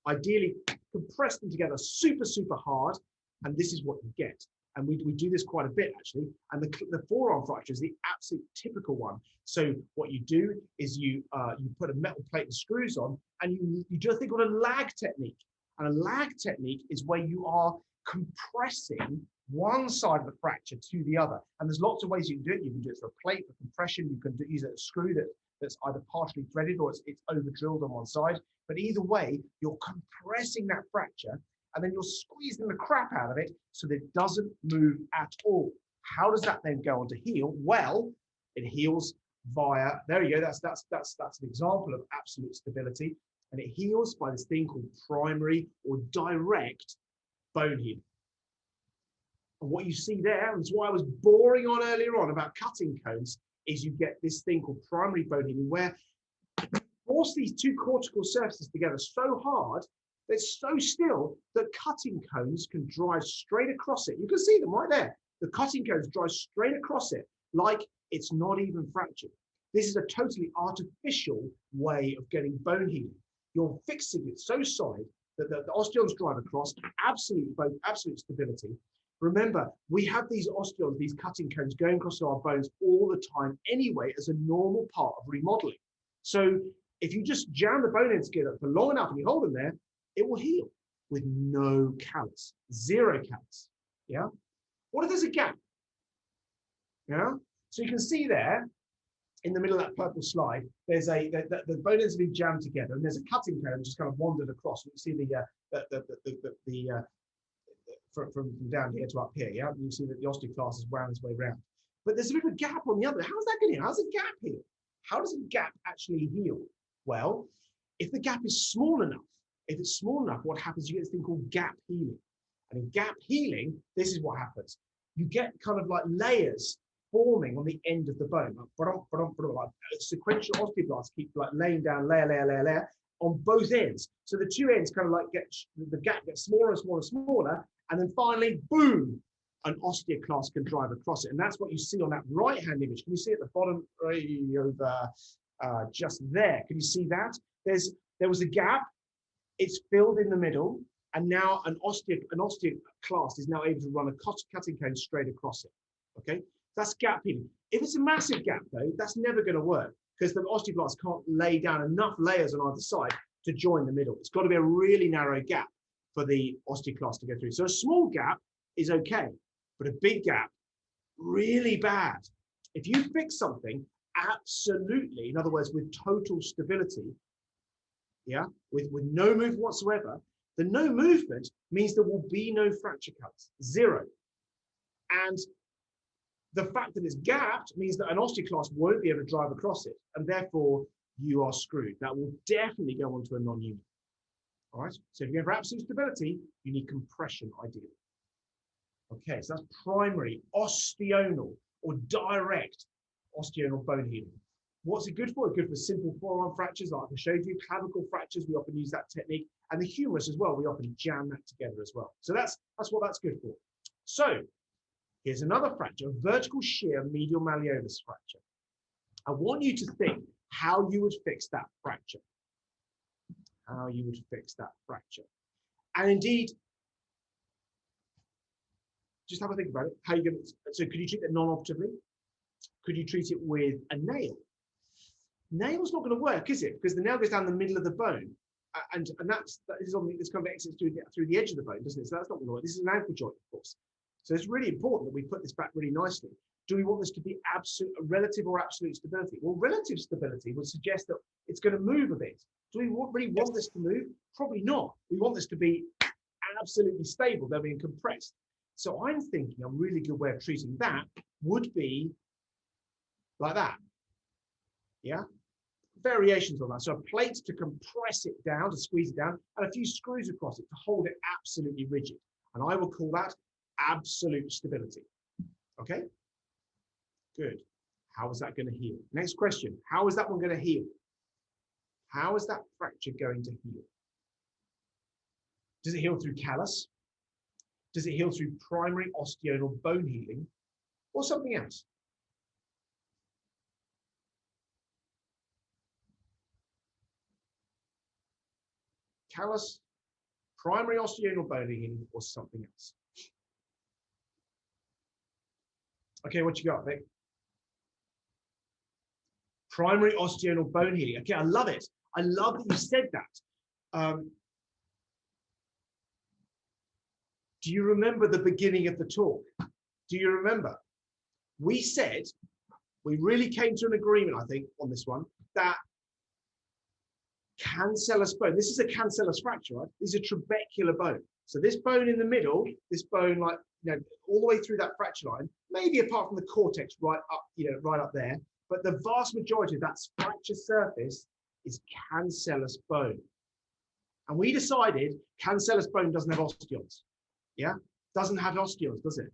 Ideally, compress them together super, super hard, and this is what you get. And we do this quite a bit, actually. And the forearm fracture is the absolute typical one. So what you do is you put a metal plate and screws on, and you do a thing called a lag technique. And a lag technique is where you are compressing one side of the fracture to the other. And there's lots of ways you can do it. You can do it through a plate for compression. You can use a screw that's either partially threaded or it's over drilled on one side. But either way, you're compressing that fracture and then you're squeezing the crap out of it so that it doesn't move at all. How does that then go on to heal? Well, it heals via, there you go, that's an example of absolute stability. And it heals by this thing called primary or direct bone healing. And what you see there, and it's why I was boring on earlier on about cutting cones, is you get this thing called primary bone healing, where you force these two cortical surfaces together so hard, they're so still that cutting cones can drive straight across it. You can see them right there. The cutting cones drive straight across it like it's not even fractured. This is a totally artificial way of getting bone healing. You're fixing it so solid that the osteons drive across, absolute stability. Remember, we have these osteons, these cutting cones going across our bones all the time anyway as a normal part of remodeling. So if you just jam the bone ends together for long enough and you hold them there, it will heal with no callus, zero callus. Yeah. What if there's a gap? Yeah. So you can see there in the middle of that purple slide, there's the bone ends have been jammed together, and there's a cutting cone just kind of wandered across. You can see from down here to up here. Yeah. You can see that the osteoclast has wound its way around. But there's a bit of a gap on the other. How's that going to? How's a gap heal? How does a gap actually heal? Well, if the gap is small enough, what happens? You get this thing called gap healing. And in gap healing, this is what happens. You get kind of like layers forming on the end of the bone, like sequential osteoblasts keep like laying down layer on both ends. So the two ends kind of like the gap gets smaller and smaller and smaller, and then finally, boom, an osteoclast can drive across it. And that's what you see on that right-hand image. Can you see at the bottom over just there? Can you see that? There was a gap. It's filled in the middle, and now an osteoclast is now able to run a cutting cone straight across it. Okay, that's gap healing. If it's a massive gap, though, that's never going to work because the osteoclast can't lay down enough layers on either side to join the middle. It's got to be a really narrow gap for the osteoclast to go through. So a small gap is okay, but a big gap, really bad. If you fix something absolutely, in other words, with total stability, yeah, with no movement whatsoever, the no movement means there will be no fracture cuts, zero. And the fact that it's gapped means that an osteoclast won't be able to drive across it, and therefore you are screwed. That will definitely go onto a non-union. All right, so if you go for absolute stability, you need compression ideally. Okay, so that's primary osteonal or direct osteonal bone healing. What's it good for? It's good for simple forearm fractures, like I showed you. Clavicle fractures, we often use that technique. And the humerus as well, we often jam that together as well. So that's what that's good for. So here's another fracture, vertical shear medial malleolus fracture. I want you to think how you would fix that fracture. How you would fix that fracture. And indeed, Just have a think about it. How are you going to, so could you treat it non-operatively? Could you treat it with a nail? Nail's not going to work, is it? Because the nail goes down the middle of the bone. And that is something that's kind of exits through the edge of the bone, doesn't it? So that's not going to work. This is an ankle joint, of course. So it's really important that we put this back really nicely. Do we want this to be absolute, relative or absolute stability? Well, relative stability would suggest that it's going to move a bit. Do we really want this to move? Probably not. We want this to be absolutely stable, they're being compressed. So I'm thinking a really good way of treating that would be like that. Yeah? Variations on that. So a plate to compress it down, to squeeze it down, and a few screws across it to hold it absolutely rigid. And I will call that absolute stability. Okay? Good. How is that going to heal? Next question. How is that one going to heal? How is that fracture going to heal? Does it heal through callus? Does it heal through primary osteoidal bone healing or something else? Callus, primary osteoidal bone healing or something else? Okay, what you got, Vic? Primary osteoidal bone healing. Okay, I love it. I love that you said that. Do you remember the beginning of the talk? Do you remember? We said, we really came to an agreement, I think, on this one, that cancellous bone, this is a cancellous fracture, right? This is a trabecular bone. So this bone in the middle, this bone like, all the way through that fracture line, maybe apart from the cortex right up, right up there, but the vast majority of that fracture surface is cancellous bone. And we decided cancellous bone doesn't have osteons. Yeah, doesn't have osteons, does it?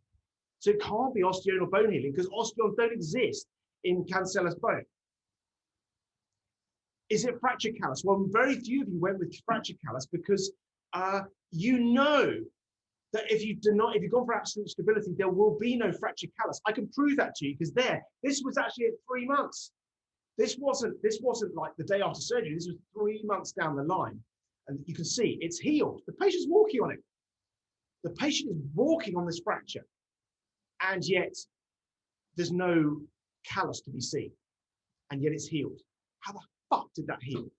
So it can't be osteoidal bone healing because osteons don't exist in cancellous bone. Is it fracture callus? Well, very few of you went with fracture callus because you know that if you've gone for absolute stability, there will be no fracture callus. I can prove that to you because this was actually at 3 months. This wasn't like the day after surgery. This was 3 months down the line, and you can see it's healed. The patient's walking on it. The patient is walking on this fracture, and yet there's no callus to be seen, and yet it's healed. How the fuck did that heal?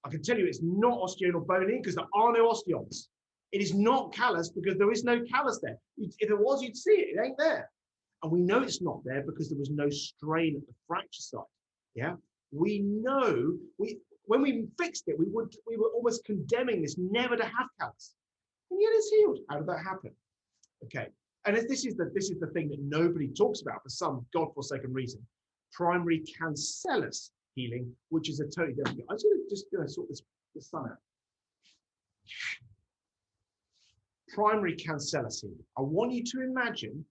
I can tell you it's not osteoidal bone healing because there are no osteons. It is not callus because there is no callus there. If it was, you'd see it. It ain't there. And we know it's not there because there was no strain at the fracture site. Yeah, we know when we fixed it, we were almost condemning this never to have callus, and yet it's healed. How did that happen? Okay, and this is the thing that nobody talks about for some godforsaken reason: primary cancellous healing, which is a totally different thing. I'm just going to sort this sun out. Primary cancellous healing. I want you to imagine.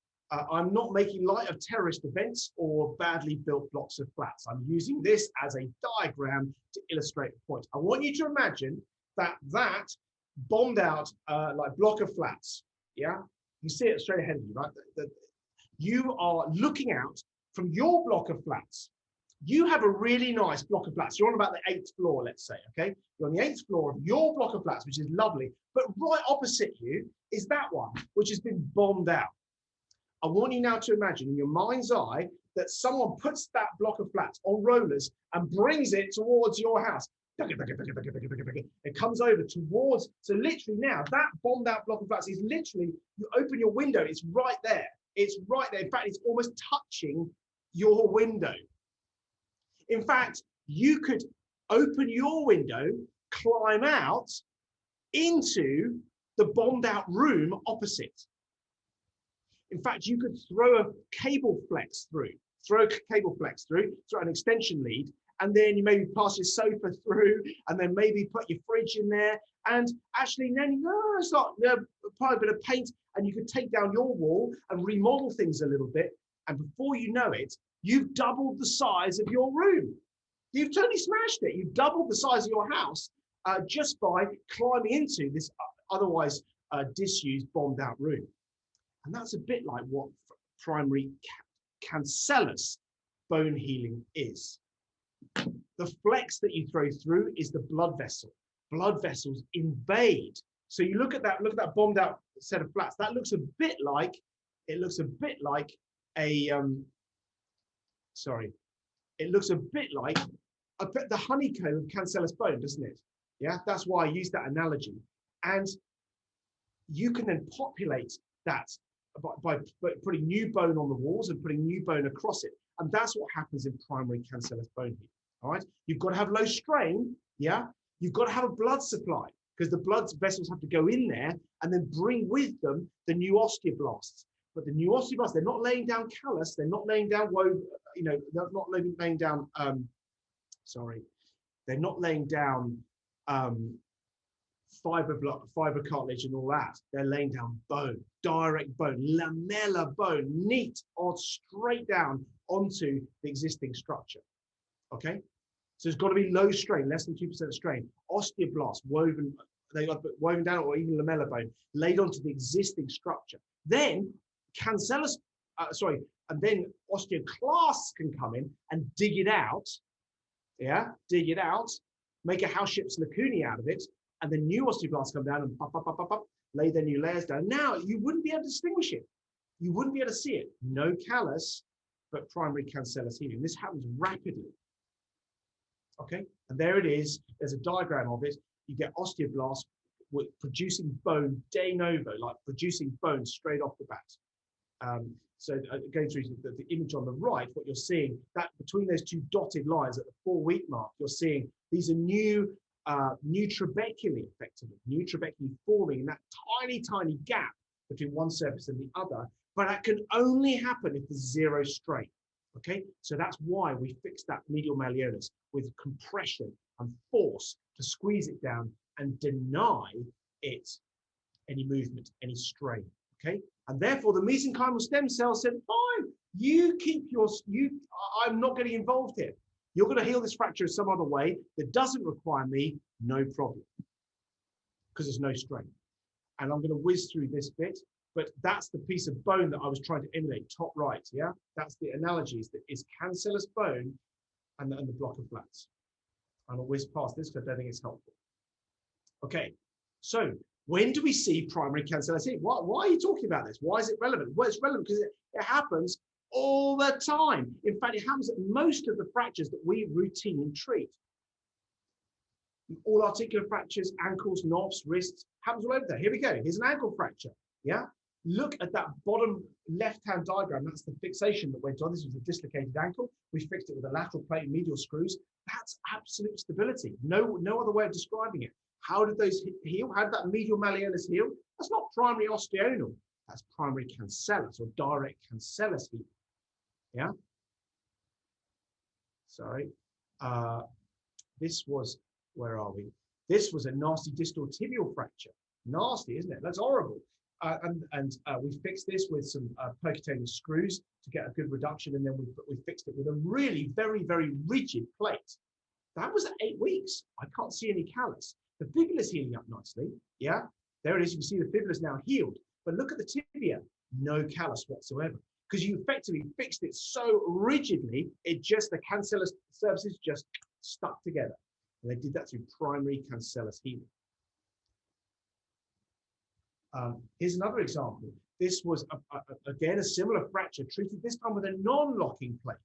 I'm not making light of terrorist events or badly built blocks of flats. I'm using this as a diagram to illustrate the point. I want you to imagine that bombed out like block of flats. Yeah, you see it straight ahead of you, right? You are looking out from your block of flats. You have a really nice block of flats. You're on about the 8th floor, let's say, okay? You're on the 8th floor of your block of flats, which is lovely. But right opposite you is that one, which has been bombed out. I want you now to imagine in your mind's eye that someone puts that block of flats on rollers and brings it towards your house. It comes over towards, so literally now that bombed out block of flats is literally, you open your window, it's right there. It's right there. In fact, it's almost touching your window. In fact, you could open your window, climb out into the bombed out room opposite. In fact, you could throw a cable flex through, throw an extension lead, and then you maybe pass your sofa through, and then maybe put your fridge in there. And actually, then it's not apply a bit of paint, and you could take down your wall and remodel things a little bit. And before you know it, you've doubled the size of your room. You've totally smashed it. You've doubled the size of your house just by climbing into this otherwise disused, bombed out room. And that's a bit like what primary cancellous bone healing is. The flex that you throw through is the blood vessel. Blood vessels invade. So you look at that bombed out set of flats. That looks a bit like it looks a bit like a, it looks a bit like the honeycomb of cancellous bone, doesn't it? Yeah, that's why I use that analogy. And you can then populate that by putting new bone on the walls and putting new bone across it. And that's what happens in primary cancellous bone healing. All right, you've got to have low strain. Yeah, you've got to have a blood supply, because the blood vessels have to go in there and then bring with them the new osteoblasts. But the new osteoblasts, they're not laying down callus, they're not laying down they're not laying down they're not laying down fiber cartilage and all that. They're laying down bone, direct bone, lamellar bone, neat or straight down onto the existing structure. Okay, so it's got to be low strain, less than 2% strain. Osteoblasts woven down, or even lamellar bone laid onto the existing structure. Then cancellous, and then osteoclasts can come in and dig it out. Yeah, dig it out, make a house ship's lacunae out of it, and then new osteoblasts come down and lay their new layers down. Now you wouldn't be able to distinguish it. You wouldn't be able to see it. No callus, but primary cancellous healing. This happens rapidly. Okay, and there it is. There's a diagram of it. You get osteoblasts producing bone de novo, like producing bone straight off the bat. So going through the image on the right, what you're seeing, that between those two dotted lines at the 4-week mark, you're seeing these are new trabeculae, effectively, new trabeculae forming in that tiny gap between one surface and the other. But that can only happen if there's zero strain. Okay, so that's why we fix that medial malleolus with compression and force to squeeze it down and deny it any movement, any strain. Okay, and therefore the mesenchymal stem cell said, fine, you keep I'm not getting involved here. You're going to heal this fracture some other way that doesn't require me, no problem, because there's no strain. And I'm going to whiz through this bit. But that's the piece of bone that I was trying to emulate, top right, yeah? That's the analogies that is cancellous bone and the block of flats. And I'll whiz past this because I don't think it's helpful. Okay, so when do we see primary cancellous healing? Why are you talking about this? Why is it relevant? Well, it's relevant because it happens all the time. In fact, it happens at most of the fractures that we routinely treat. All articular fractures, ankles, knobs, wrists, happens all over there. Here we go. Here's an ankle fracture, yeah? Look at that bottom left-hand diagram. That's the fixation that went on. This was a dislocated ankle. We fixed it with a lateral plate and medial screws. That's absolute stability. No other way of describing it. How did those heal? How did that medial malleolus heal? That's not primary osteonal. That's primary cancellous or direct cancellous healing. Yeah. Sorry. This was, where are we? This was a nasty distal tibial fracture. Nasty, isn't it? That's horrible. We fixed this with some percutaneous screws to get a good reduction, and then we fixed it with a really very rigid plate. That was at 8 weeks. I can't see any callus. The fibula is healing up nicely. Yeah, there it is. You can see the fibula is now healed. But look at the tibia, no callus whatsoever, because you effectively fixed it so rigidly, the cancellous surfaces just stuck together. And they did that through primary cancellous healing. Here's another example. This was, again, a similar fracture treated this time with a non-locking plate.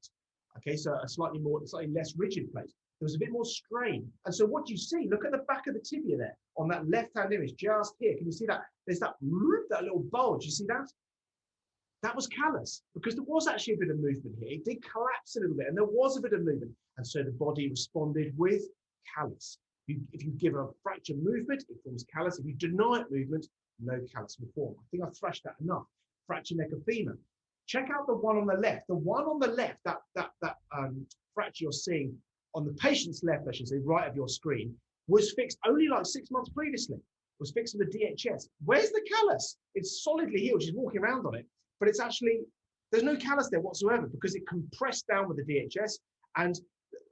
Okay, so a slightly less rigid plate. There was a bit more strain. And so what you see, look at the back of the tibia there on that left-hand image, just here. Can you see that? There's that little bulge. You see that? That was callus, because there was actually a bit of movement here. It did collapse a little bit, and there was a bit of movement. And so the body responded with callus. If you give a fracture movement, it forms callus. If you deny it movement, no callus will form. I think I've thrashed that enough. Fracture neck of femur. Check out the one on the left. The one on the left, that fracture you're seeing on the patient's left, I should say, right of your screen, was fixed only like 6 months previously. Was fixed with a DHS. Where's the callus? It's solidly healed. She's walking around on it, but it's actually, there's no callus there whatsoever because it compressed down with the DHS and,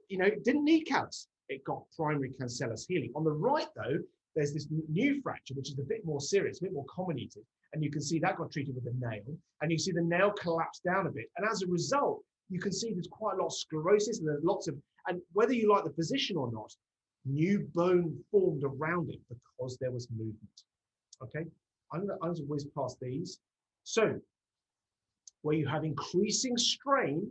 it didn't need callus. It got primary cancellous healing. On the right, though, there's this new fracture, which is a bit more serious, a bit more comminuted. And you can see that got treated with a nail. And you see the nail collapse down a bit. And as a result, you can see there's quite a lot of sclerosis and there's lots of, and whether you like the position or not, new bone formed around it because there was movement. Okay, I'm going to whiz past these. So where you have increasing strain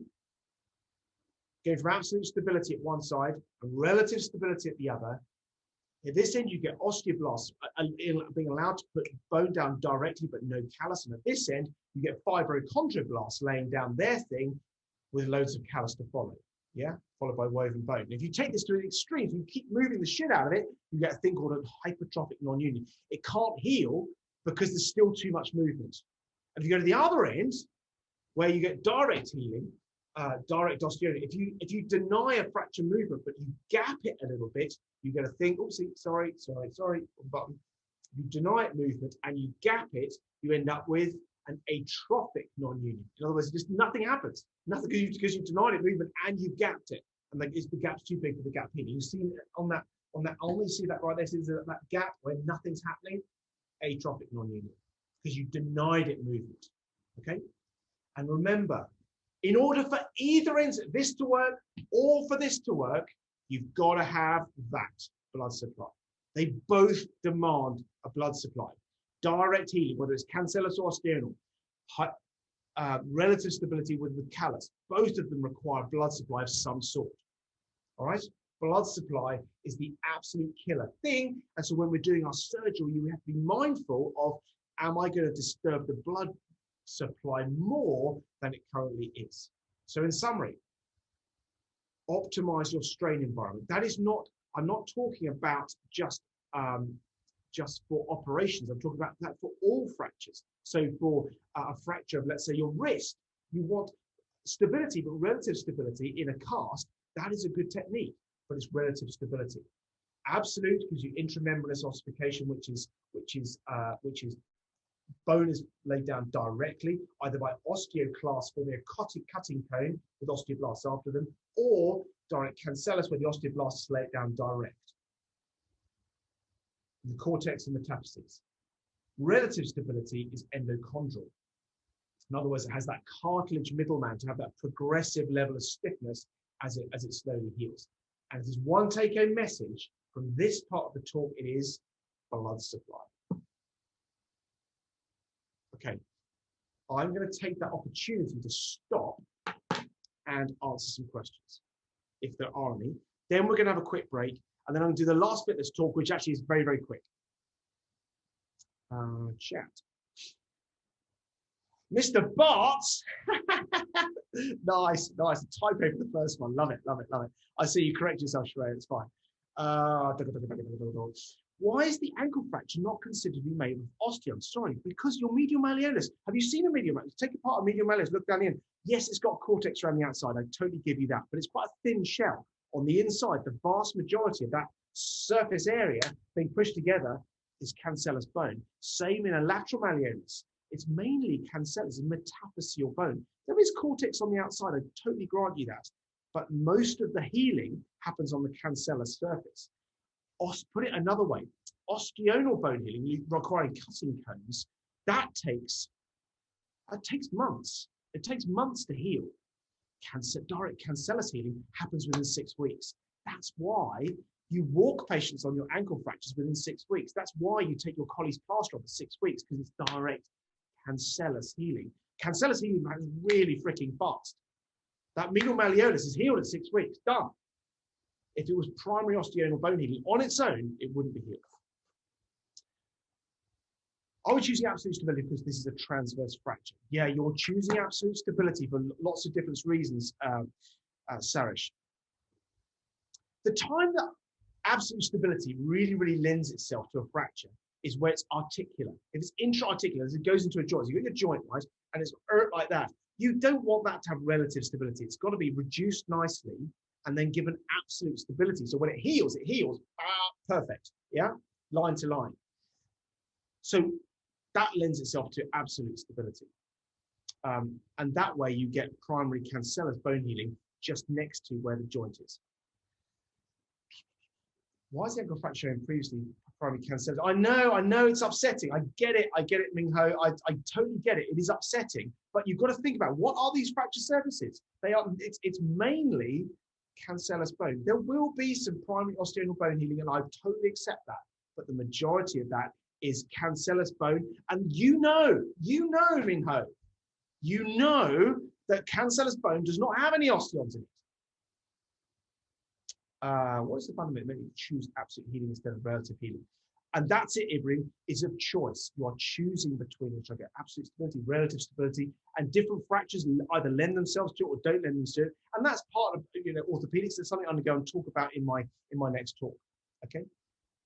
going from absolute stability at one side and relative stability at the other. At this end, you get osteoblasts being allowed to put bone down directly, but no callus. And at this end, you get fibrochondroblasts laying down their thing with loads of callus to follow. Yeah, followed by woven bone. And if you take this to an extreme, if you keep moving the shit out of it, you get a thing called a hypertrophic non-union. It can't heal because there's still too much movement. And if you go to the other end, where you get direct healing, direct osteotomy, if you deny a fracture movement, but you gap it a little bit, you get a thing, oopsie, sorry, button. You deny it movement and you gap it, you end up with an atrophic non-union. In other words, just nothing happens. Nothing because you've denied it movement and you've gapped it. And the gap's too big for the gap healing. You see on that, only see that right there, see that gap where nothing's happening, atrophic non-union, because you denied it movement. Okay? And remember, in order for either end of this to work or for this to work, you've got to have that blood supply. They both demand a blood supply. Direct healing, whether it's cancellous or osteonal, relative stability with callus, both of them require blood supply of some sort. All right? Blood supply is the absolute killer thing. And so when we're doing our surgery, you have to be mindful of, am I going to disturb the blood supply more than it currently is? So in summary, optimize your strain environment. That is not, I'm not talking about just for operations. I'm talking about that for all fractures. So for a fracture of, let's say, your wrist, you want stability, but relative stability in a cast. That is a good technique, but it's relative stability. Absolute gives you intramembranous ossification, which is bone is laid down directly, either by osteoclasts forming a cutting cone with osteoblasts after them, or direct cancellous, where the osteoblasts is laid down direct. The cortex and metastases. Relative stability is endochondral. In other words, it has that cartilage middleman to have that progressive level of stiffness as it slowly heals. And if there's one take-home message from this part of the talk, it is blood supply. Okay, I'm going to take that opportunity to stop and answer some questions, if there are any. Then we're going to have a quick break, and then I'm going to do the last bit of this talk, which actually is very, very quick. Chat. Mr. Barts. Nice. Typo for the first one. Love it. I see you correct yourself, Sheree. It's fine. Why is the ankle fracture not considered to be made of osteum? Sorry, because your medial malleolus. Have you seen a medial malleolus? Take apart a medial malleolus, look down the end. Yes, it's got cortex around the outside. I totally give you that, but it's quite a thin shell. On the inside, the vast majority of that surface area being pushed together is cancellous bone. Same in a lateral malleolus. It's mainly cancellous and metaphyseal bone. There is cortex on the outside, I totally grant you that, but most of the healing happens on the cancellous surface. Put it another way, osteonal bone healing requiring cutting cones, that takes months. It takes months to heal. Direct cancellous healing happens within 6 weeks. That's why you walk patients on your ankle fractures within 6 weeks. That's why you take your Colles plaster off for 6 weeks, because it's direct cancellous healing. Cancellous healing is really freaking fast. That medial malleolus is healed at 6 weeks, done. If it was primary osteonal bone healing on its own, it wouldn't be healed. I was choosing absolute stability because this is a transverse fracture. Yeah, you're choosing absolute stability for lots of different reasons, Sarish. The time that absolute stability really lends itself to a fracture is where it's articular. If it's intra-articular, as it goes into a joint, so you've got your joint, right, and it's like that, you don't want that to have relative stability. It's got to be reduced nicely and then given absolute stability. So when it heals, perfect, yeah? Line to line. So that lends itself to absolute stability. And that way you get primary cancellous bone healing just next to where the joint is. Why is the ankle fracture showing previously primary cancellous? I know it's upsetting. I get it, Ming Ho. I totally get it. It is upsetting, but you've got to think about what are these fracture surfaces? It's mainly cancellous bone. There will be some primary osteonal bone healing, and I totally accept that. But the majority of that is cancellous bone. And you know, Ming Ho, You know that cancellous bone does not have any osteons in it. What is the fundamental? Maybe choose absolute healing instead of relative healing. And that's it, Ibrahim, is a choice. You are choosing between which I get absolute stability, relative stability, and different fractures either lend themselves to it or don't lend themselves to it. And that's part of orthopedics. That's something I'm going to go and talk about in my next talk. Okay.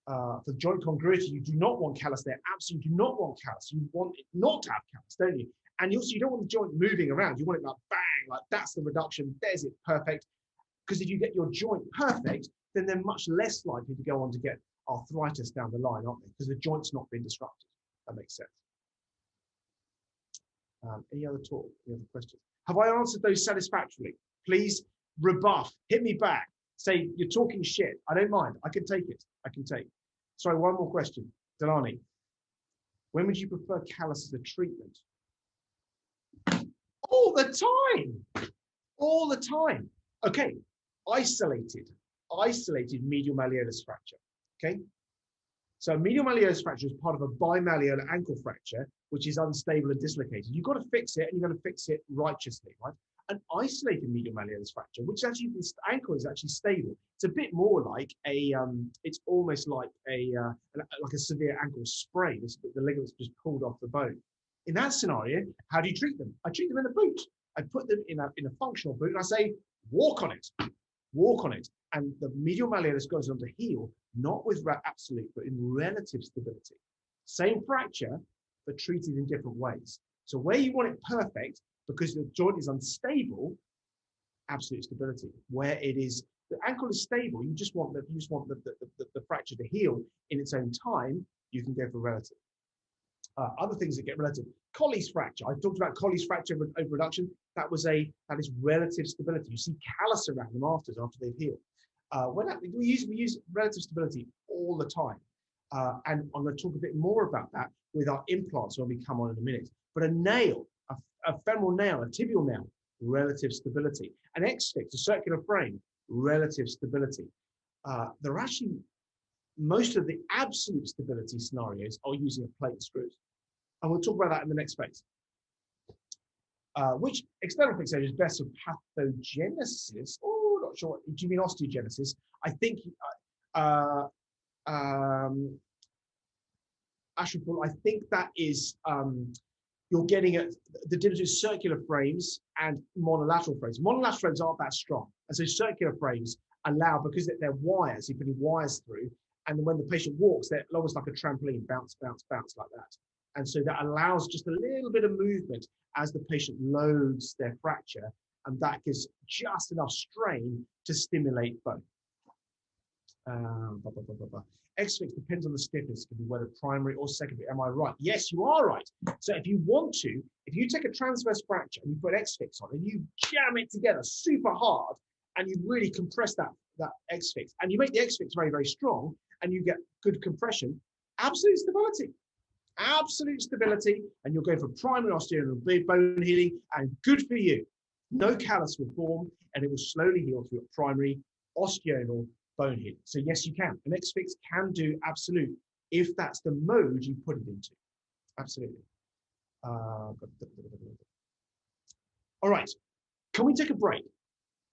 For joint congruity, you do not want callus there. Absolutely do not want callus. You want it not to have callus, don't you? And also you don't want the joint moving around. You want it like bang, like that's the reduction. There's it, perfect. Because if you get your joint perfect, then they're much less likely to go on to get arthritis down the line, aren't they? Because the joint's not been disrupted. That makes sense. Any other talk? Any other questions? Have I answered those satisfactorily? Please rebuff, hit me back. Say you're talking shit. I don't mind. I can take it. I can take. Sorry, one more question, Delani. When would you prefer callus as a treatment? All the time. All the time. Okay. Isolated medial malleolus fracture. Okay. So medial malleolus fracture is part of a bimalleolar ankle fracture, which is unstable and dislocated. You've got to fix it, and you've got to fix it righteously, right? An isolated medial malleolus fracture, which actually this ankle is actually stable. It's a bit more like a, it's almost like a severe ankle sprain. The ligament's just pulled off the bone. In that scenario, how do you treat them? I treat them in a boot. I put them in a functional boot, and I say, walk on it. Walk on it, and the medial malleolus goes on to heal, not with absolute, but in relative stability. Same fracture, but treated in different ways. So where you want it perfect, because the joint is unstable, absolute stability. Where it is, the ankle is stable, you just want the fracture to heal in its own time, you can go for relative. Other things that get relative. Colles fracture. I talked about Colles fracture over reduction. That is relative stability. You see callus around them after they've healed. We use relative stability all the time. And I'm going to talk a bit more about that with our implants when we come on in a minute. But a nail, a femoral nail, a tibial nail, relative stability. An X-fix, a circular frame, relative stability. There are actually most of the absolute stability scenarios are using a plate and screws. And we'll talk about that in the next phase. Which external fixation is best for pathogenesis? Oh, not sure. Do you mean osteogenesis? I think, Ashraful, I think that is, you're getting at the difference between circular frames and monolateral frames. Monolateral frames aren't that strong. And so circular frames allow, because they're wires, you're putting wires through, and when the patient walks, they're almost like a trampoline, bounce, bounce, bounce like that. And so that allows just a little bit of movement as the patient loads their fracture, and that gives just enough strain to stimulate both. X-fix depends on the stiffness, it can be whether primary or secondary. Am I right? Yes, you are right. So if you want to, if you take a transverse fracture and you put X-fix on and you jam it together super hard and you really compress that X-fix and you make the X-fix very, very strong and you get good compression, absolute stability. Absolute stability, and you'll go for primary osteoinal bone healing, and good for you. No callus will form, and it will slowly heal through primary osteoinal bone healing. So yes, you can. An X-fix can do absolute if that's the mode you put it into. Absolutely. All right. Can we take a break?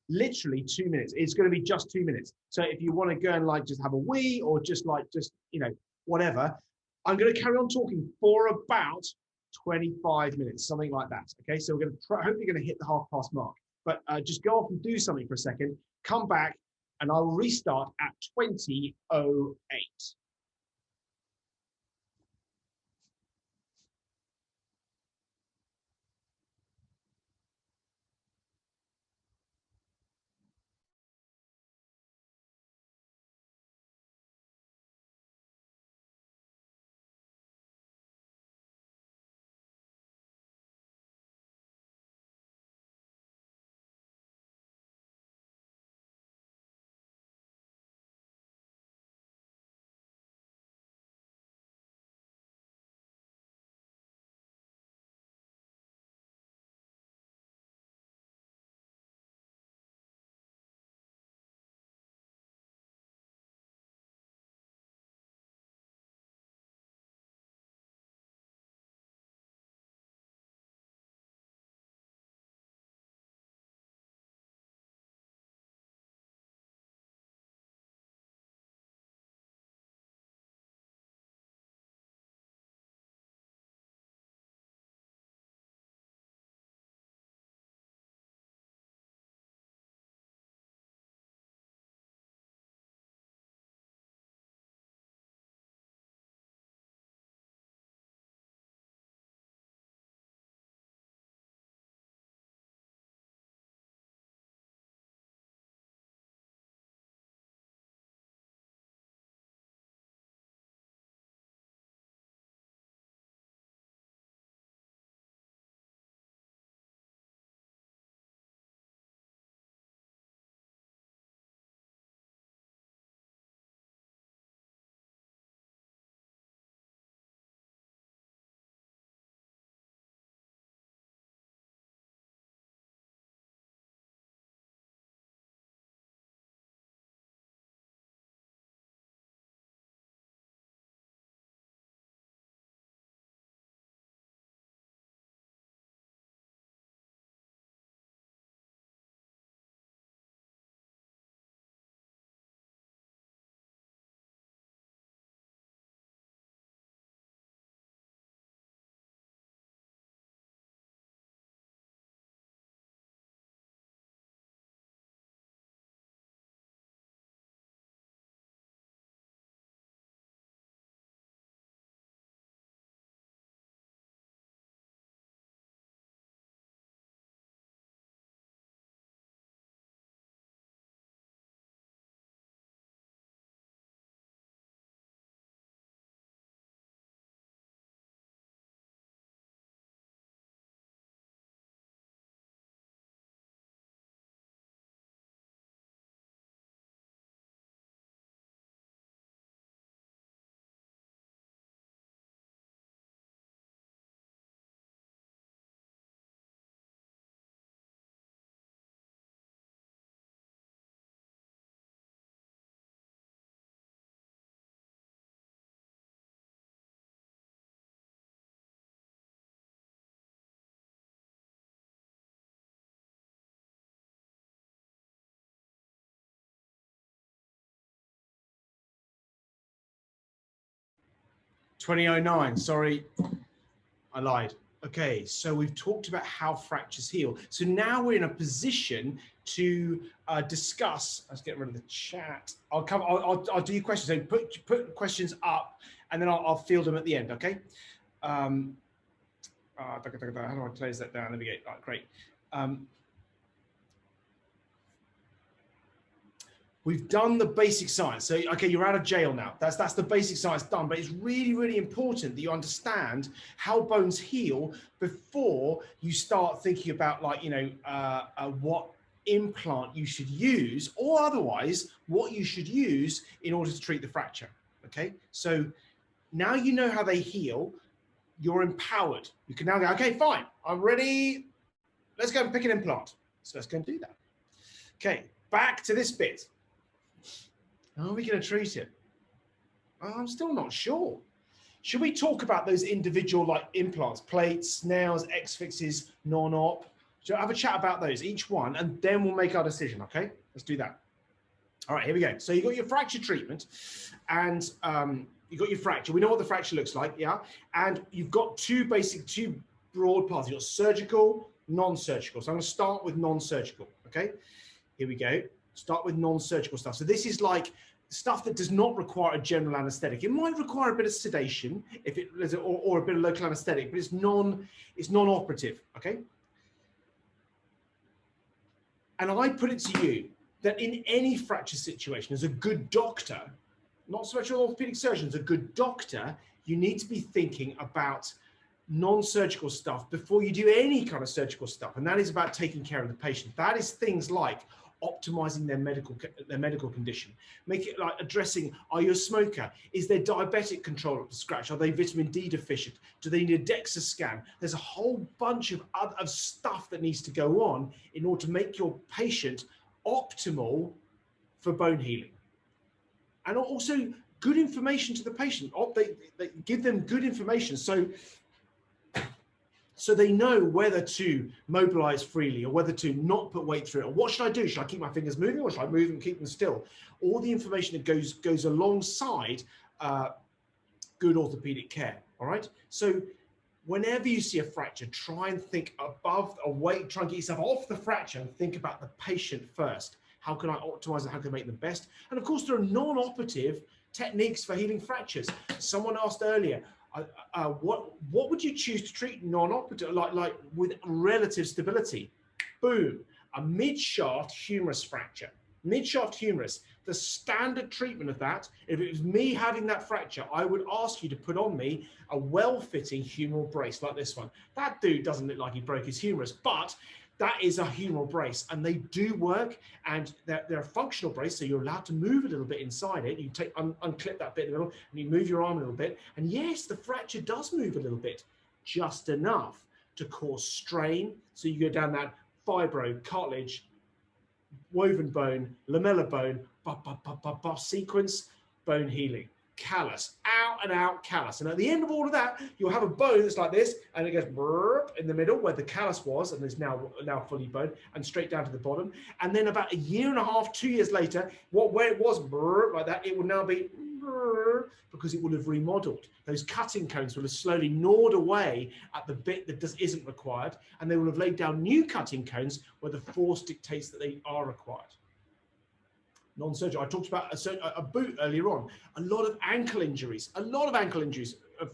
Literally 2 minutes. It's going to be just 2 minutes. So if you want to go and just have a wee or just whatever. I'm going to carry on talking for about 25 minutes, something like that. Okay, so we're going to hopefully going to hit the 1/2 mark. But just go off and do something for a second, come back, and I'll restart at 20:08. 2009, sorry, I lied. Okay, so we've talked about how fractures heal. So now we're in a position to discuss. Let's get rid of the chat. I'll do your questions. So put questions up, and then I'll field them at the end. Okay. How do I close that down? There we go. Right, great. We've done the basic science. So, okay, you're out of jail now. That's the basic science done. But it's really, really important that you understand how bones heal before you start thinking about, like, you know, what implant you should use, or otherwise what you should use in order to treat the fracture. Okay, so now you know how they heal. You're empowered. You can now go, okay, fine, I'm ready. Let's go and pick an implant. So let's go and do that. Okay, back to this bit. How are we going to treat it? I'm still not sure. Should we talk about those individual, like, implants, plates, nails, X-fixes, non-op? Should I have a chat about those, each one, and then we'll make our decision, okay? Let's do that. All right, here we go. So you got your fracture treatment, and you got your fracture. We know what the fracture looks like, yeah? And you've got two broad paths. You've got surgical, non-surgical. So I'm going to start with non-surgical, okay? Here we go. Start with non-surgical stuff. So this is like stuff that does not require a general anesthetic. It might require a bit of sedation if it or a bit of local anesthetic, but it's non-operative, okay? And I put it to you that in any fracture situation, as a good doctor, not so much an orthopedic surgeon, as a good doctor, you need to be thinking about non-surgical stuff before you do any kind of surgical stuff, and that is about taking care of the patient. That is things like optimizing their medical condition, make it like addressing, are you a smoker? Is there diabetic control up to scratch? Are they vitamin D deficient? Do they need a DEXA scan? There's a whole bunch of other stuff that needs to go on in order to make your patient optimal for bone healing. And also good information to the patient. They give them good information so they know whether to mobilize freely or whether to not put weight through it. Or what should I do? Should I keep my fingers moving, or should I move and keep them still? All the information that goes alongside good orthopedic care, all right? So whenever you see a fracture, try and think above, away, try and get yourself off the fracture and think about the patient first. How can I optimize it? How can I make them best? And of course, there are non-operative techniques for healing fractures. Someone asked earlier, what would you choose to treat non-operative, like with relative stability? Boom, a mid-shaft humerus fracture. Mid-shaft humerus, the standard treatment of that, if it was me having that fracture, I would ask you to put on me a well-fitting humeral brace like this one. That dude doesn't look like he broke his humerus, but that is a humeral brace, and they do work, and they're a functional brace, so you're allowed to move a little bit inside it. You take unclip that bit in the middle, and you move your arm a little bit, and yes, the fracture does move a little bit, just enough to cause strain. So you go down that fibro, cartilage, woven bone, lamellar bone, sequence, bone healing. Callus, out and out callus. And at the end of all of that, you'll have a bone that's like this, and it goes in the middle where the callus was, and is now fully bone, and straight down to the bottom. And then about a year and a half, 2 years later, where it was like that, it will now be because it will have remodeled. Those cutting cones will have slowly gnawed away at the bit that isn't required, and they will have laid down new cutting cones where the force dictates that they are required. Non-surgical. I talked about a boot earlier on. A lot of ankle injuries,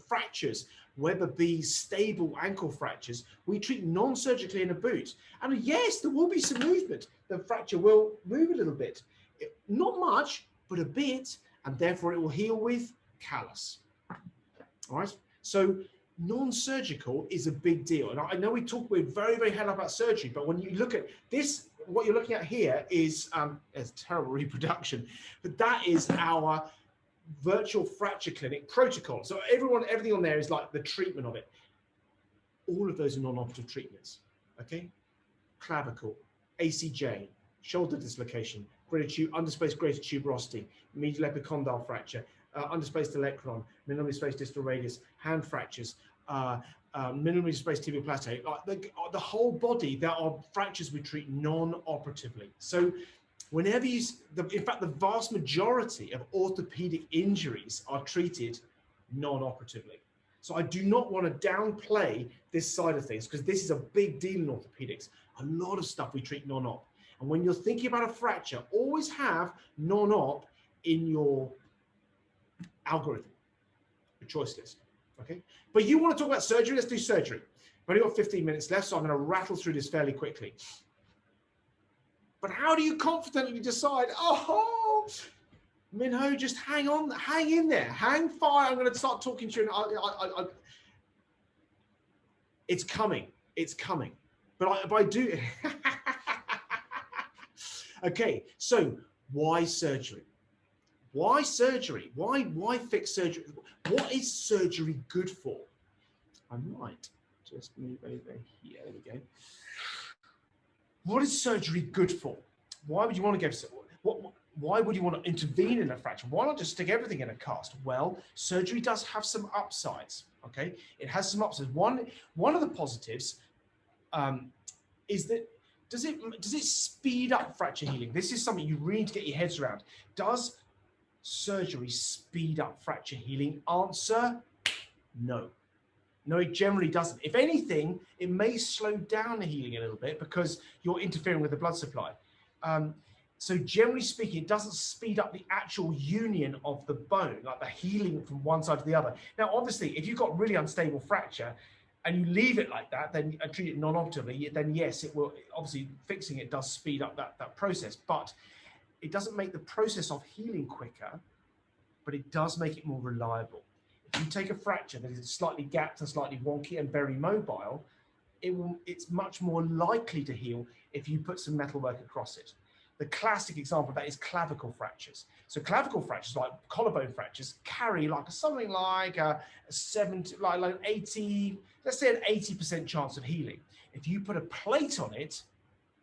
fractures, whether be stable ankle fractures, we treat non-surgically in a boot. And yes, there will be some movement. The fracture will move a little bit. Not much, but a bit, and therefore it will heal with callus. All right? So non-surgical is a big deal. And I know we're very, very hell about surgery, but when you look at this, what you're looking at here is terrible reproduction, but that is our virtual fracture clinic protocol. So everything on there is like the treatment of it. All of those are non-operative treatments, okay? Clavicle, ACJ, shoulder dislocation, underspaced greater tuberosity, medial epicondyle fracture, underspaced olecranon, minimally spaced distal radius, hand fractures, minimally spaced tibial plateau, the whole body. There are fractures we treat non-operatively. So whenever in fact, the vast majority of orthopedic injuries are treated non-operatively. So I do not want to downplay this side of things, because this is a big deal in orthopedics. A lot of stuff we treat non-op. And when you're thinking about a fracture, always have non-op in your algorithm, your choice list, okay? But you want to talk about surgery, let's do surgery. I've only got 15 minutes left, so I'm going to rattle through this fairly quickly. But how do you confidently decide, oh, Minho, just hang on, hang in there, hang fire. I'm going to start talking to you. It's coming. It's coming. But I do. Okay, so why surgery? Why surgery? Why fix surgery? What is surgery good for? I might just move over here. There we go. What is surgery good for? Why would you want to go? Why would you want to intervene in a fracture? Why not just stick everything in a cast? Well, surgery does have some upsides. Okay, it has some upsides. One of the positives is that does it speed up fracture healing? This is something you really need to get your heads around. Does surgery speed up fracture healing? Answer: no. No, it generally doesn't. If anything, it may slow down the healing a little bit because you're interfering with the blood supply. So generally speaking, it doesn't speed up the actual union of the bone, like the healing from one side to the other. Now, obviously, if you've got really unstable fracture and you leave it like that, then treat it non-operatively, then yes, it will. Obviously, fixing it does speed up that process, but it doesn't make the process of healing quicker, but it does make it more reliable. If you take a fracture that is slightly gapped and slightly wonky and very mobile, it's much more likely to heal if you put some metalwork across it. The classic example of that is clavicle fractures. So clavicle fractures, like collarbone fractures, carry like something like a 70, like 80, let's say an 80% chance of healing. If you put a plate on it,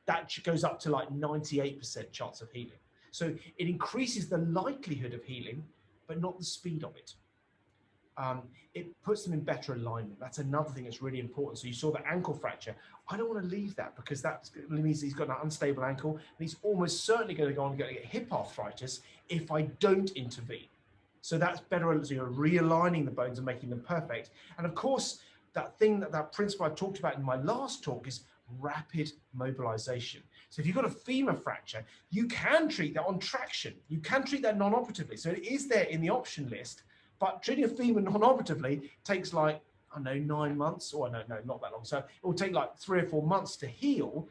that goes up to like 98% chance of healing. So it increases the likelihood of healing, but not the speed of it. It puts them in better alignment. That's another thing that's really important. So you saw the ankle fracture. I don't want to leave that because that means he's got an unstable ankle and he's almost certainly going to go on and get hip arthritis if I don't intervene. So that's better. So you're realigning the bones and making them perfect. And of course, that principle I talked about in my last talk is rapid mobilization. So if you've got a femur fracture, you can treat that on traction. You can treat that non-operatively. So it is there in the option list. But treating a femur non-operatively takes like, I don't know, 9 months, or no, not that long. So it will take like 3 or 4 months to heal.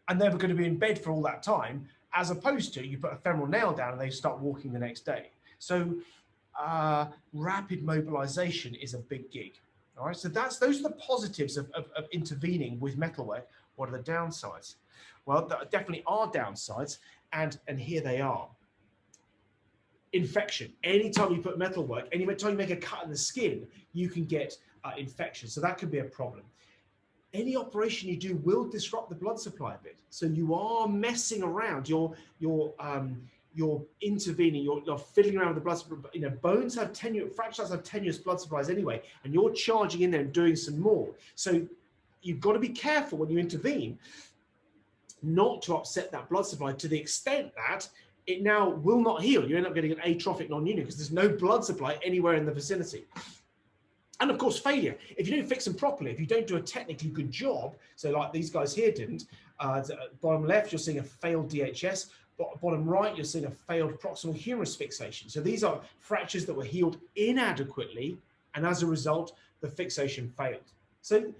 And they're going to be in bed for all that time, as opposed to you put a femoral nail down and they start walking the next day. So rapid mobilization is a big gig. All right, so those are the positives of intervening with metalwork. What are the downsides? Well, there definitely are downsides, and here they are. Infection. Anytime you put metalwork, anytime you make a cut in the skin, you can get infection. So that could be a problem. Any operation you do will disrupt the blood supply a bit. So you are messing around. You're intervening. You're fiddling around with the blood supply. You know, bones have fractures have tenuous blood supplies anyway, and you're charging in there and doing some more. So you've got to be careful when you intervene, not to upset that blood supply to the extent that it now will not heal. You end up getting an atrophic non-union because there's no blood supply anywhere in the vicinity. And of course, failure. If you don't fix them properly, if you don't do a technically good job, so like these guys here didn't, bottom left, you're seeing a failed DHS. Bottom right, you're seeing a failed proximal humerus fixation. So these are fractures that were healed inadequately, and as a result, the fixation failed. So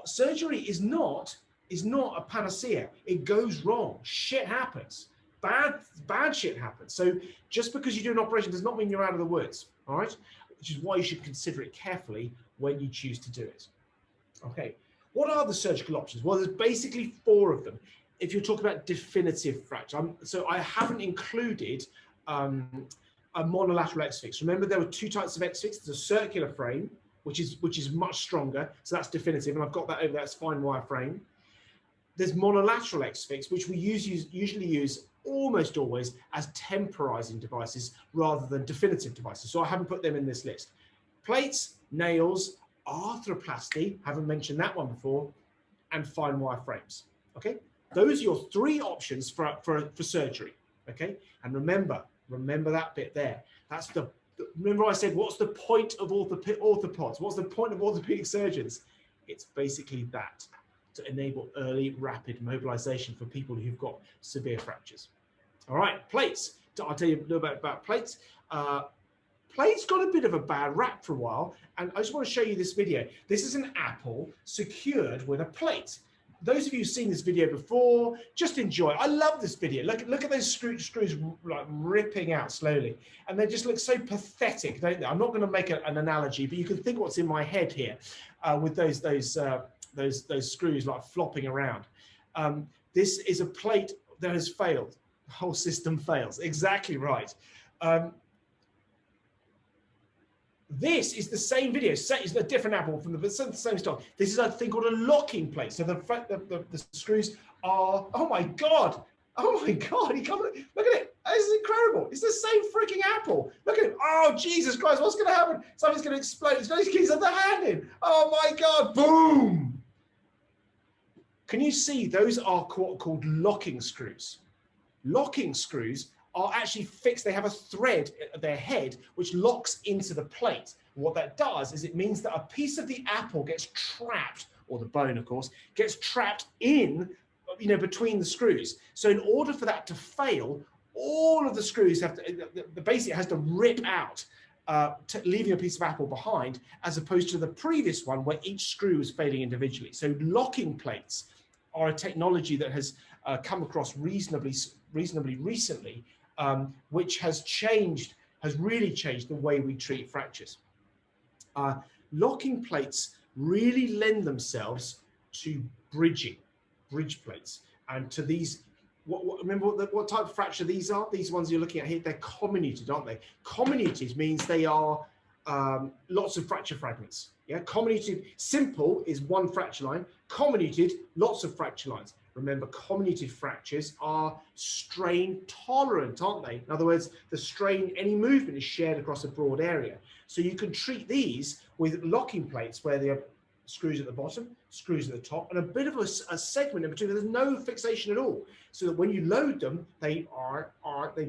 surgery is not a panacea. It goes wrong. Shit happens. Bad shit happens. So just because you do an operation does not mean you're out of the woods, all right? Which is why you should consider it carefully when you choose to do it. Okay, what are the surgical options? Well, there's basically 4 of them. If you're talking about definitive fracture, so I haven't included a monolateral X-fix. Remember, there were 2 types of X-fix. There's a circular frame, which is much stronger, so that's definitive, and I've got that over there. That's fine wire frame. There's monolateral X-fix, which we usually use almost always as temporizing devices rather than definitive devices. So I haven't put them in this list. Plates, nails, arthroplasty, haven't mentioned that one before, and fine wire frames. Okay, those are your 3 options for surgery. Okay, and remember that bit there. That's the remember I said, what's the point of orthopods? What's the point of orthopedic surgeons? It's basically that, to enable early, rapid mobilization for people who've got severe fractures. All right, plates. I'll tell you a little bit about plates. Plates got a bit of a bad rap for a while, and I just want to show you this video. This is an apple secured with a plate. Those of you who've seen this video before, just enjoy it. I love this video. Look at those screws like ripping out slowly, and they just look so pathetic, don't they? I'm not going to make an analogy, but you can think what's in my head here with those screws like flopping around. This is a plate that has failed. The whole system fails. Exactly right. This is the same video. It's a different apple from the same stock. This is a thing called a locking plate. So the screws are, oh my God. Oh my God. You can't look at it. This is incredible. It's the same freaking apple. Look at it. Oh, Jesus Christ. What's going to happen? Something's going to explode. It's got his keys on the hand in. Oh my God. Boom. Can you see those are called locking screws? Locking screws are actually fixed. They have a thread at their head which locks into the plate. What that does is it means that a piece of the apple gets trapped, or the bone, of course, gets trapped in, between the screws. So in order for that to fail, all of the screws have to, the basic has to rip out, leaving a piece of apple behind, as opposed to the previous one where each screw is failing individually. So locking plates are a technology that has come across reasonably recently, which has really changed the way we treat fractures. Locking plates really lend themselves to bridge plates, and to these. Remember what type of fracture these are? These ones you're looking at here, they're comminuted, aren't they? Comminuted means they are lots of fracture fragments. Yeah, comminuted, simple is one fracture line. Comminuted, lots of fracture lines. Remember, comminuted fractures are strain tolerant, aren't they? In other words, the strain, any movement is shared across a broad area. So you can treat these with locking plates where there are screws at the bottom, screws at the top, and a bit of a segment in between. There's no fixation at all. So that when you load them, they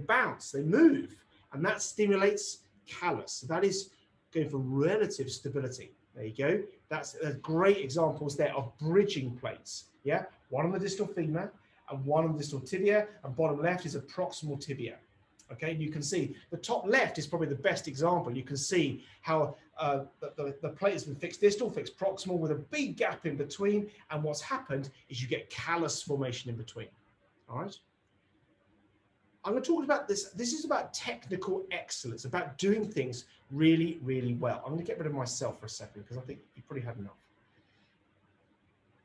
bounce, they move, and that stimulates callus. So that is going for relative stability. There you go. That's great examples there of bridging plates. Yeah, one on the distal femur and one on the distal tibia, and bottom left is a proximal tibia. Okay, you can see the top left is probably the best example. You can see how the plate has been fixed distal, fixed proximal with a big gap in between, and what's happened is you get callus formation in between. All right. I'm going to talk about this. This is about technical excellence, about doing things really, really well. I'm going to get rid of myself for a second because I think you've probably had enough.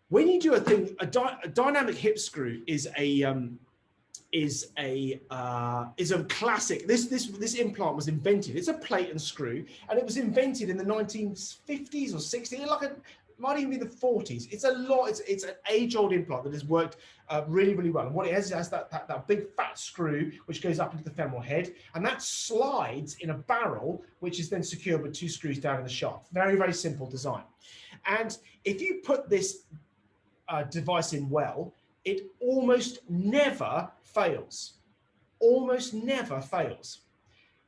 When you do a thing, a dynamic hip screw is a classic. This implant was invented. It's a plate and screw, and it was invented in the 1950s or 60s. Might even be the 40s. It's an age-old implant that has worked really, really well. And what it has that big fat screw which goes up into the femoral head, and that slides in a barrel which is then secured with two screws down in the shaft. Very, very simple design. And if you put this device in well, it almost never fails. Almost never fails.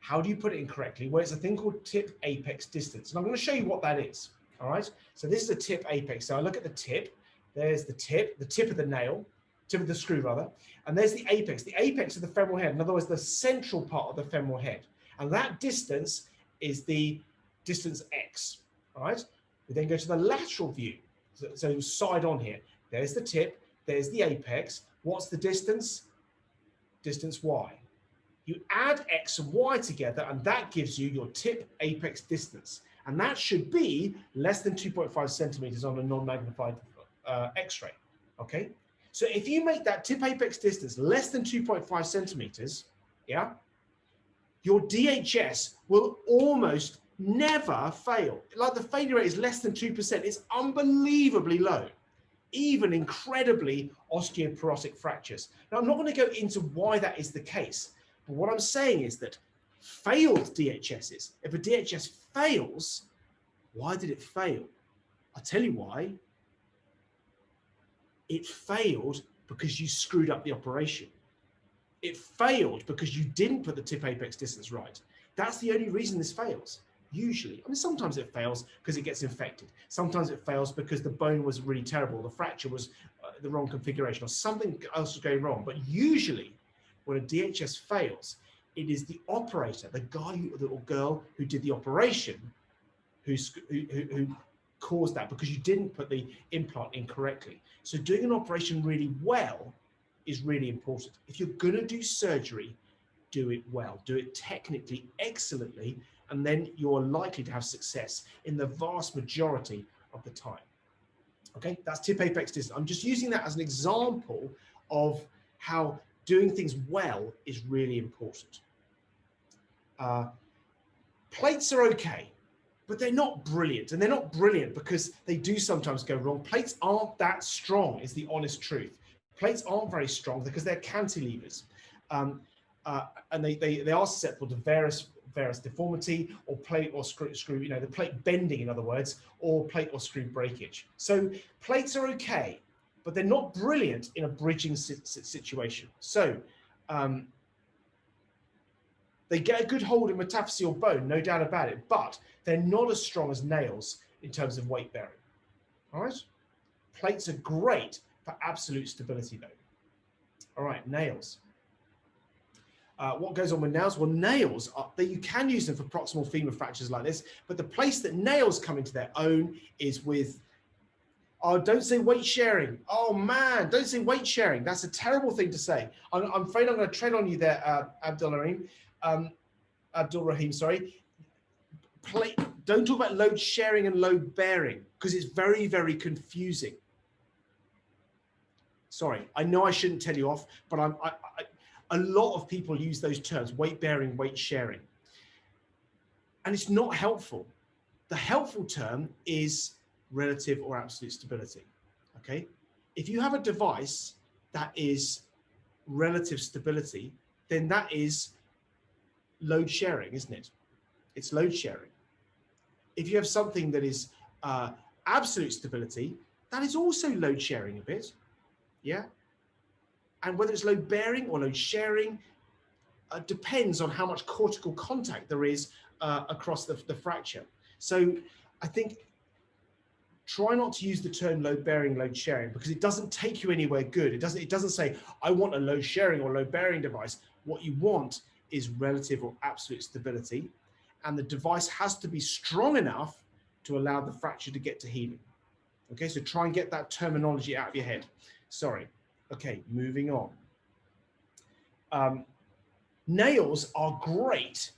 How do you put it in correctly? Well, it's a thing called tip apex distance, and I'm going to show you what that is. All right, so this is a tip apex. So I look at the tip, there's the tip of the nail, tip of the screw rather, and there's the apex of the femoral head. In other words, the central part of the femoral head. And that distance is the distance X, all right? We then go to the lateral view. So side on here, there's the tip, there's the apex. What's the distance? Distance Y. You add X and Y together, and that gives you your tip apex distance. And that should be less than 2.5 centimeters on a non-magnified X-ray, okay? So if you make that tip apex distance less than 2.5 centimeters, yeah, your DHS will almost never fail. Like the failure rate is less than 2%. It's unbelievably low, even incredibly osteoporotic fractures. Now, I'm not going to go into why that is the case, but what I'm saying is that failed DHSs, if a DHS fails, why did it fail? I'll tell you why. It failed because you screwed up the operation. It failed because you didn't put the tip apex distance right. That's the only reason this fails. Usually, I mean, sometimes it fails because it gets infected. Sometimes it fails because the bone was really terrible, the fracture was the wrong configuration, or something else was going wrong. But usually, when a DHS fails, it is the operator, the guy or girl who did the operation, who caused that, because you didn't put the implant in correctly. So doing an operation really well is really important. If you're going to do surgery, do it well, do it technically excellently, and then you're likely to have success in the vast majority of the time. Okay, that's tip apex distance. I'm just using that as an example of how doing things well is really important. Plates are okay, but they're not brilliant. And they're not brilliant because they do sometimes go wrong. Plates aren't that strong, is the honest truth. Plates aren't very strong because they're cantilevers. And they are susceptible to various deformity, or plate or screw, the plate bending, in other words, or plate or screw breakage. So plates are okay, but they're not brilliant in a bridging situation. So they get a good hold of metaphyseal bone, no doubt about it, but they're not as strong as nails in terms of weight bearing. All right, plates are great for absolute stability though. All right, nails. What goes on with nails? Well, nails, you can use them for proximal femur fractures like this, but the place that nails come into their own is with, oh, don't say weight sharing. Oh man, don't say weight sharing. That's a terrible thing to say. I'm afraid I'm going to tread on you there, Abdul Rahim, sorry. Don't talk about load sharing and load bearing, because it's very, very confusing. Sorry, I know I shouldn't tell you off, but a lot of people use those terms, weight bearing, weight sharing. And it's not helpful. The helpful term is relative or absolute stability, okay? If you have a device that is relative stability, then that is load sharing, isn't it? It's load sharing. If you have something that is absolute stability, that is also load sharing a bit, yeah? And whether it's load bearing or load sharing depends on how much cortical contact there is across the fracture. So I think try not to use the term load bearing, load sharing, because it doesn't take you anywhere good. It doesn't say, I want a load sharing or load bearing device. What you want is relative or absolute stability. And the device has to be strong enough to allow the fracture to get to healing. Okay, so try and get that terminology out of your head. Sorry. Okay, moving on. Nails are great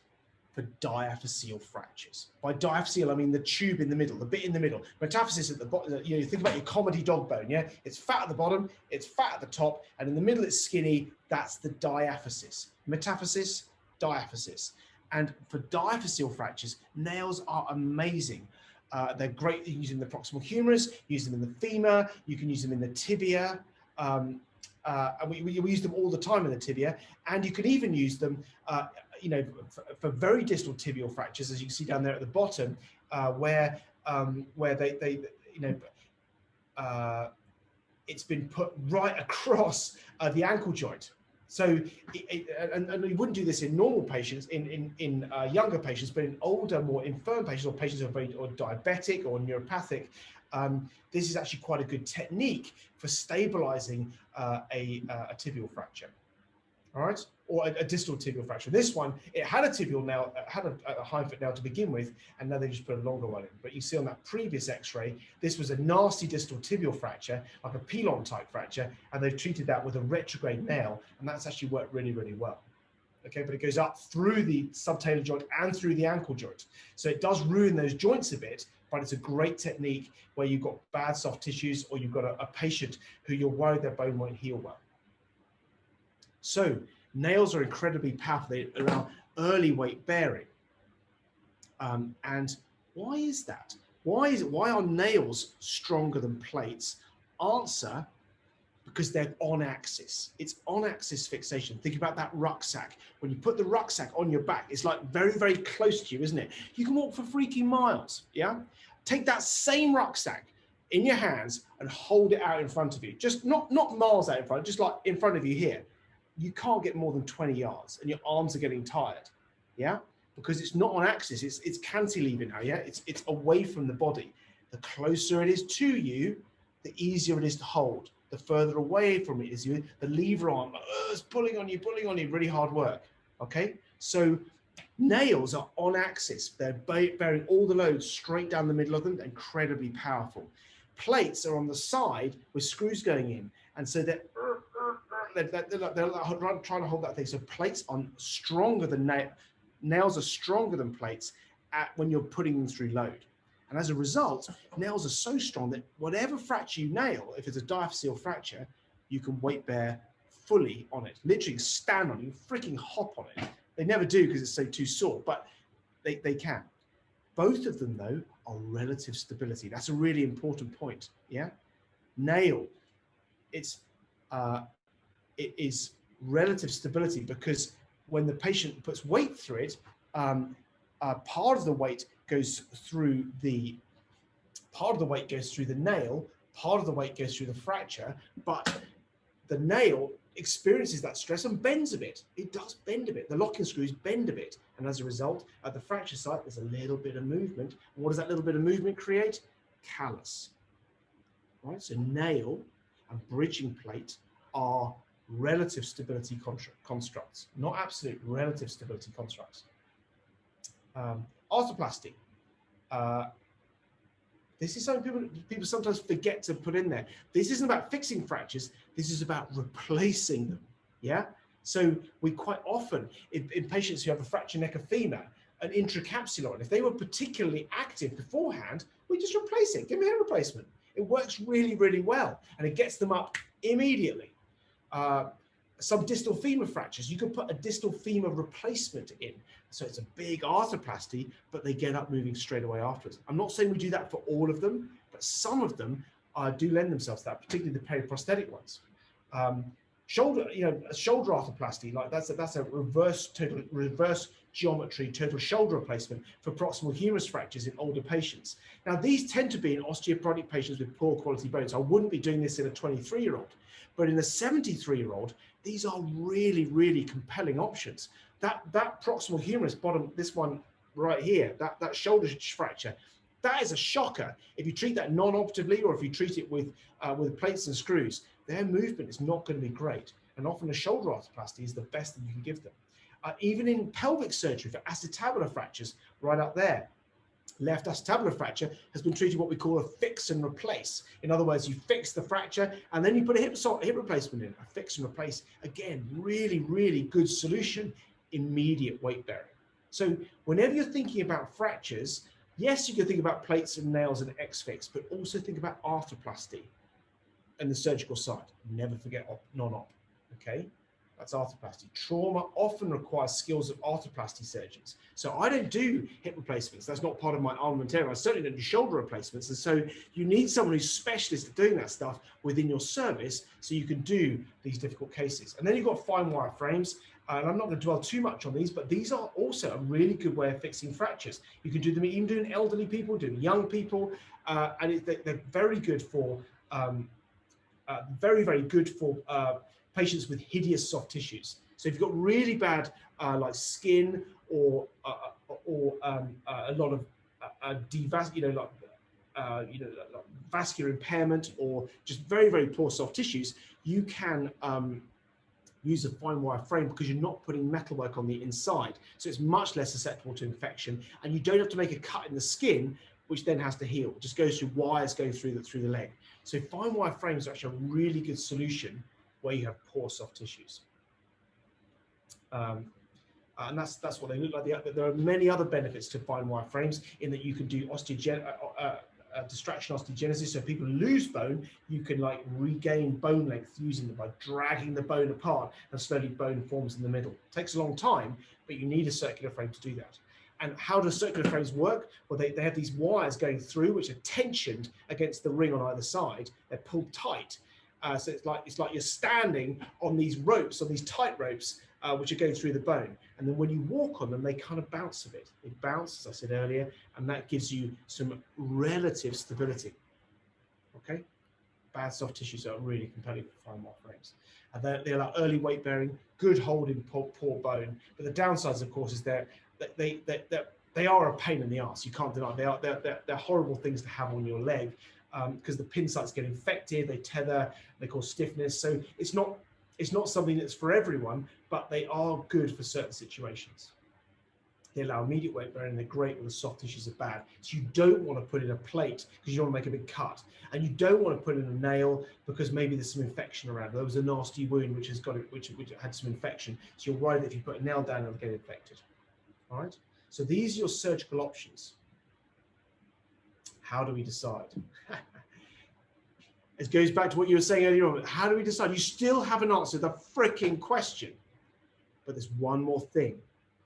for diaphyseal fractures. By diaphyseal, I mean the tube in the middle, the bit in the middle. Metaphysis at the bottom, you think about your comedy dog bone, yeah? It's fat at the bottom, it's fat at the top, and in the middle it's skinny. That's the diaphysis. Metaphysis, diaphysis. And for diaphyseal fractures, nails are amazing. They're great. You can use them in the proximal humerus, use them in the femur, you can use them in the tibia. And we use them all the time in the tibia, and you can even use them, for very distal tibial fractures, as you can see down there at the bottom, where it's been put right across the ankle joint. So, and you wouldn't do this in normal patients, in younger patients, but in older, more infirm patients, or patients who are very diabetic or neuropathic. This is actually quite a good technique for stabilizing a tibial fracture, all right, or a distal tibial fracture. This one, it had a tibial nail, had a hind foot nail to begin with, and now they just put a longer one in. But you see on that previous X-ray, this was a nasty distal tibial fracture, like a pilon type fracture, and they've treated that with a retrograde nail, and that's actually worked really, really well. Okay, but it goes up through the subtalar joint and through the ankle joint, so it does ruin those joints a bit. But it's a great technique where you've got bad soft tissues, or you've got a patient who you're worried their bone won't heal well. So nails are incredibly powerful. They allow early weight bearing. And why is that? Why are nails stronger than plates? Answer: because they're on axis. It's on axis fixation. Think about that rucksack. When you put the rucksack on your back, it's like very, very close to you, isn't it? You can walk for freaking miles, yeah? Take that same rucksack in your hands and hold it out in front of you. Just not miles out in front, just like in front of you here. You can't get more than 20 yards and your arms are getting tired, yeah? because it's not on axis, it's cantilever now, yeah? It's away from the body. The closer it is to you, the easier it is to hold. The further away from it is the lever arm, it's pulling on you, really hard work, okay? So nails are on axis. They're bearing all the load straight down the middle of them, incredibly powerful. Plates are on the side with screws going in, and so they're trying to hold that thing. So plates are stronger than nails are stronger than plates when you're putting them through load. And as a result, nails are so strong that whatever fracture you nail, if it's a diaphyseal fracture, you can weight bear fully on it. Literally stand on it, you freaking hop on it. They never do because it's so too sore, but they can. Both of them, though, are relative stability. That's a really important point, yeah? Nail, it is relative stability because when the patient puts weight through it, part of the weight goes through the nail, part of the weight goes through the fracture, but the nail experiences that stress and bends a bit. It does bend a bit. The locking screws bend a bit. And as a result, at the fracture site, there's a little bit of movement. And what does that little bit of movement create? Callus. Right? So nail and bridging plate are relative stability constructs, not absolute, relative stability constructs. Arthroplasty. This is something people sometimes forget to put in there. This isn't about fixing fractures. This is about replacing them. Yeah. So we quite often, in patients who have a fractured neck of femur, an intracapsular, and if they were particularly active beforehand, we just replace it. Give me a replacement. It works really, really well, and it gets them up immediately. Some distal femur fractures, you can put a distal femur replacement in. So it's a big arthroplasty, but they get up moving straight away afterwards. I'm not saying we do that for all of them, but some of them do lend themselves to that, particularly the periprosthetic ones. Shoulder, a shoulder arthroplasty, like that's a reverse geometry total shoulder replacement for proximal humerus fractures in older patients. Now these tend to be in osteoporotic patients with poor quality bones. I wouldn't be doing this in a 23-year-old, but in a 73-year-old, these are really, really compelling options. That proximal humerus bottom, this one right here, that shoulder fracture, that is a shocker. If you treat that non-operatively or if you treat it with plates and screws, their movement is not going to be great. And often a shoulder arthroplasty is the best that you can give them. Even in pelvic surgery for acetabular fractures, right up there, left acetabular fracture has been treated what we call a fix and replace. In other words, you fix the fracture and then you put a hip replacement in. A fix and replace, again, really, really good solution, immediate weight bearing. So whenever you're thinking about fractures, yes, you can think about plates and nails and X-fix, but also think about arthroplasty and the surgical side. Never forget non-op, okay? That's arthroplasty. Trauma often requires skills of arthroplasty surgeons. So I don't do hip replacements. That's not part of my armamentarium. I certainly don't do shoulder replacements. And so you need someone who's specialist at doing that stuff within your service so you can do these difficult cases. And then you've got fine wire frames. And I'm not going to dwell too much on these, but these are also a really good way of fixing fractures. You can do them even doing elderly people, doing young people, and they're very good for very, very good for patients with hideous soft tissues. So if you've got really bad like skin or a lot of vascular impairment or just very, very poor soft tissues, you can use a fine wire frame because you're not putting metalwork on the inside. So it's much less susceptible to infection, and you don't have to make a cut in the skin, which then has to heal. It just goes through wires going through the leg. So fine wire frames are actually a really good solution where you have poor soft tissues. And that's what they look like. There are many other benefits to fine wire frames in that you can do distraction osteogenesis. So if people lose bone, you can like regain bone length using them by dragging the bone apart, and slowly bone forms in the middle. It takes a long time, but you need a circular frame to do that. And how do circular frames work? Well, they have these wires going through which are tensioned against the ring on either side. They're pulled tight. So it's like you're standing on these ropes, on these tight ropes, which are going through the bone. And then when you walk on them, they kind of bounce a bit. They bounce, as I said earlier, and that gives you some relative stability. Okay? Bad soft tissues are really compelling for fine wire frames. And they allow early weight bearing, good hold in poor bone. But the downsides, of course, is they're they are a pain in the arse. You can't deny they're horrible things to have on your leg, because the pin sites get infected, they tether, they cause stiffness. So it's not something that's for everyone, but they are good for certain situations. They allow immediate weight bearing, they're great when the soft tissues are bad. So you don't want to put in a plate because you don't want to make a big cut. And you don't want to put in a nail because maybe there's some infection around. There was a nasty wound which had some infection. So you're worried that if you put a nail down, it'll get infected. All right. So these are your surgical options. How do we decide? It goes back to what you were saying earlier on. How do we decide? You still haven't answered the freaking question. But there's one more thing.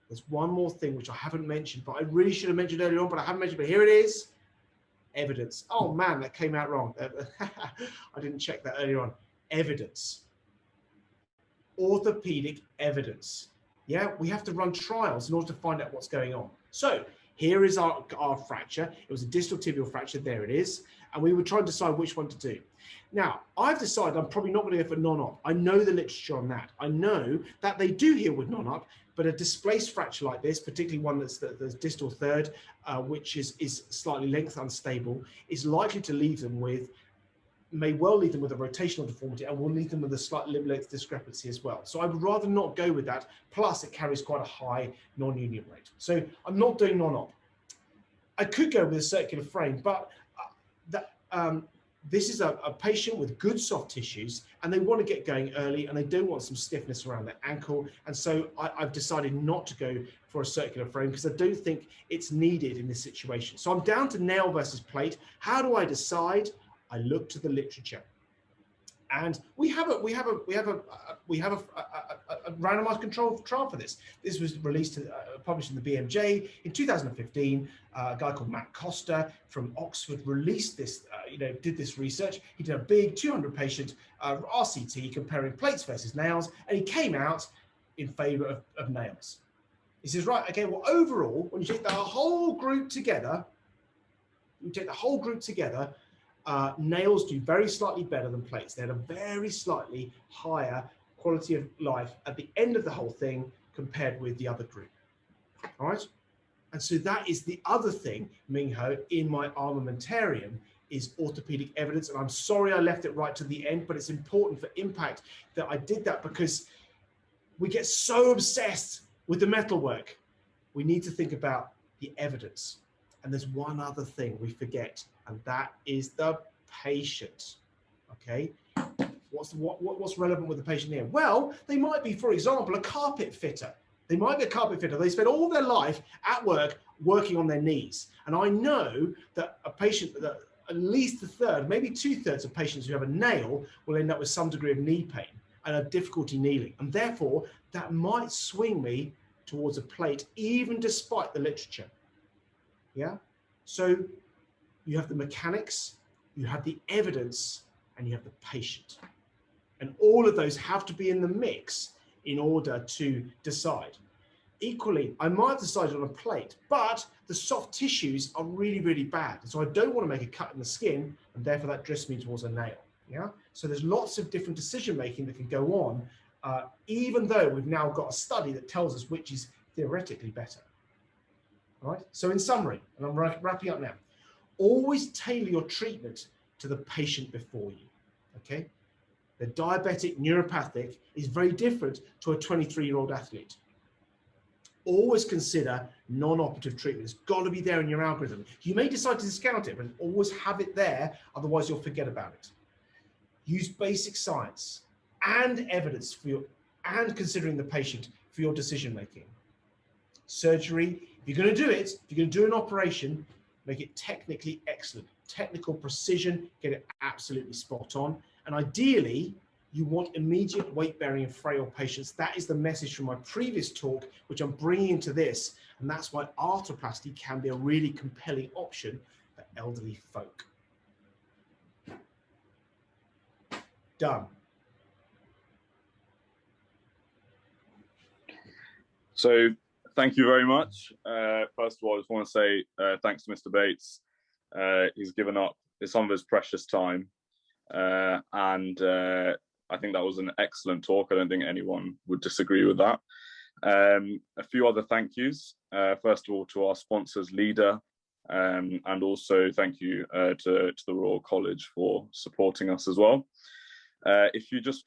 There's one more thing which I haven't mentioned, but I really should have mentioned earlier on, but I haven't mentioned, but here it is. Evidence. Oh man, that came out wrong. I didn't check that earlier on. Evidence. Orthopedic evidence. Yeah, we have to run trials in order to find out what's going on. So here is our fracture. It was a distal tibial fracture. There it is. And we would try and decide which one to do. Now, I've decided I'm probably not going to go for non-op. I know the literature on that. I know that they do heal with non-op, but a displaced fracture like this, particularly one that's the distal third, which is slightly length unstable, is likely to leave them with, may well leave them with a rotational deformity, and will leave them with a slight limb length discrepancy as well. So I would rather not go with that. Plus, it carries quite a high non-union rate. So I'm not doing non-op. I could go with a circular frame, but this is a patient with good soft tissues, and they want to get going early, and they don't want some stiffness around their ankle. And so I've decided not to go for a circular frame because I don't think it's needed in this situation. So I'm down to nail versus plate. How do I decide? I look to the literature, and we have a randomized controlled trial for this. This was released, published in the BMJ in 2015. A guy called Matt Costa from Oxford released this, did this research. He did a big 200-patient RCT comparing plates versus nails, and he came out in favor of nails. He says, right, okay, well, overall, when you take the whole group together, nails do very slightly better than plates. They had a very slightly higher quality of life at the end of the whole thing compared with the other group. All right. And so that is the other thing, Mingho, in my armamentarium is orthopedic evidence. And I'm sorry I left it right to the end, but it's important for impact that I did that because we get so obsessed with the metalwork. We need to think about the evidence. And there's one other thing we forget, and that is the patient. Okay, what's relevant with the patient here? Well, they might be, for example, a carpet fitter. They might be a carpet fitter. They spend all their life at work working on their knees. And I know that a patient, that at least a third, maybe 2/3 of patients who have a nail will end up with some degree of knee pain and a difficulty kneeling. And therefore, that might swing me towards a plate, even despite the literature. Yeah. So you have the mechanics, you have the evidence, and you have the patient. And all of those have to be in the mix in order to decide. Equally, I might have decided on a plate, but the soft tissues are really, really bad. So I don't want to make a cut in the skin, and therefore that drifts me towards a nail. Yeah. So there's lots of different decision-making that can go on, even though we've now got a study that tells us which is theoretically better. All right. So in summary, and I'm wrapping up now, always tailor your treatment to the patient before you. Okay. The diabetic neuropathic is very different to a 23-year-old athlete. Always consider non-operative treatment. It's got to be there in your algorithm. You may decide to discount it, but always have it there. Otherwise, you'll forget about it. Use basic science and evidence and considering the patient for your decision-making. Surgery, if you're going to do it, if you're going to do an operation, make it technically excellent. Technical precision, get it absolutely spot on. And ideally, you want immediate weight-bearing and frail patients. That is the message from my previous talk, which I'm bringing into this. And that's why arthroplasty can be a really compelling option for elderly folk. Done. So thank you very much. First of all, I just want to say thanks to Mr. Bates. He's given up some of his precious time. And I think that was an excellent talk. I don't think anyone would disagree with that. A few other thank yous. First of all, to our sponsors, Leader, and also thank you to the Royal College for supporting us as well. If you just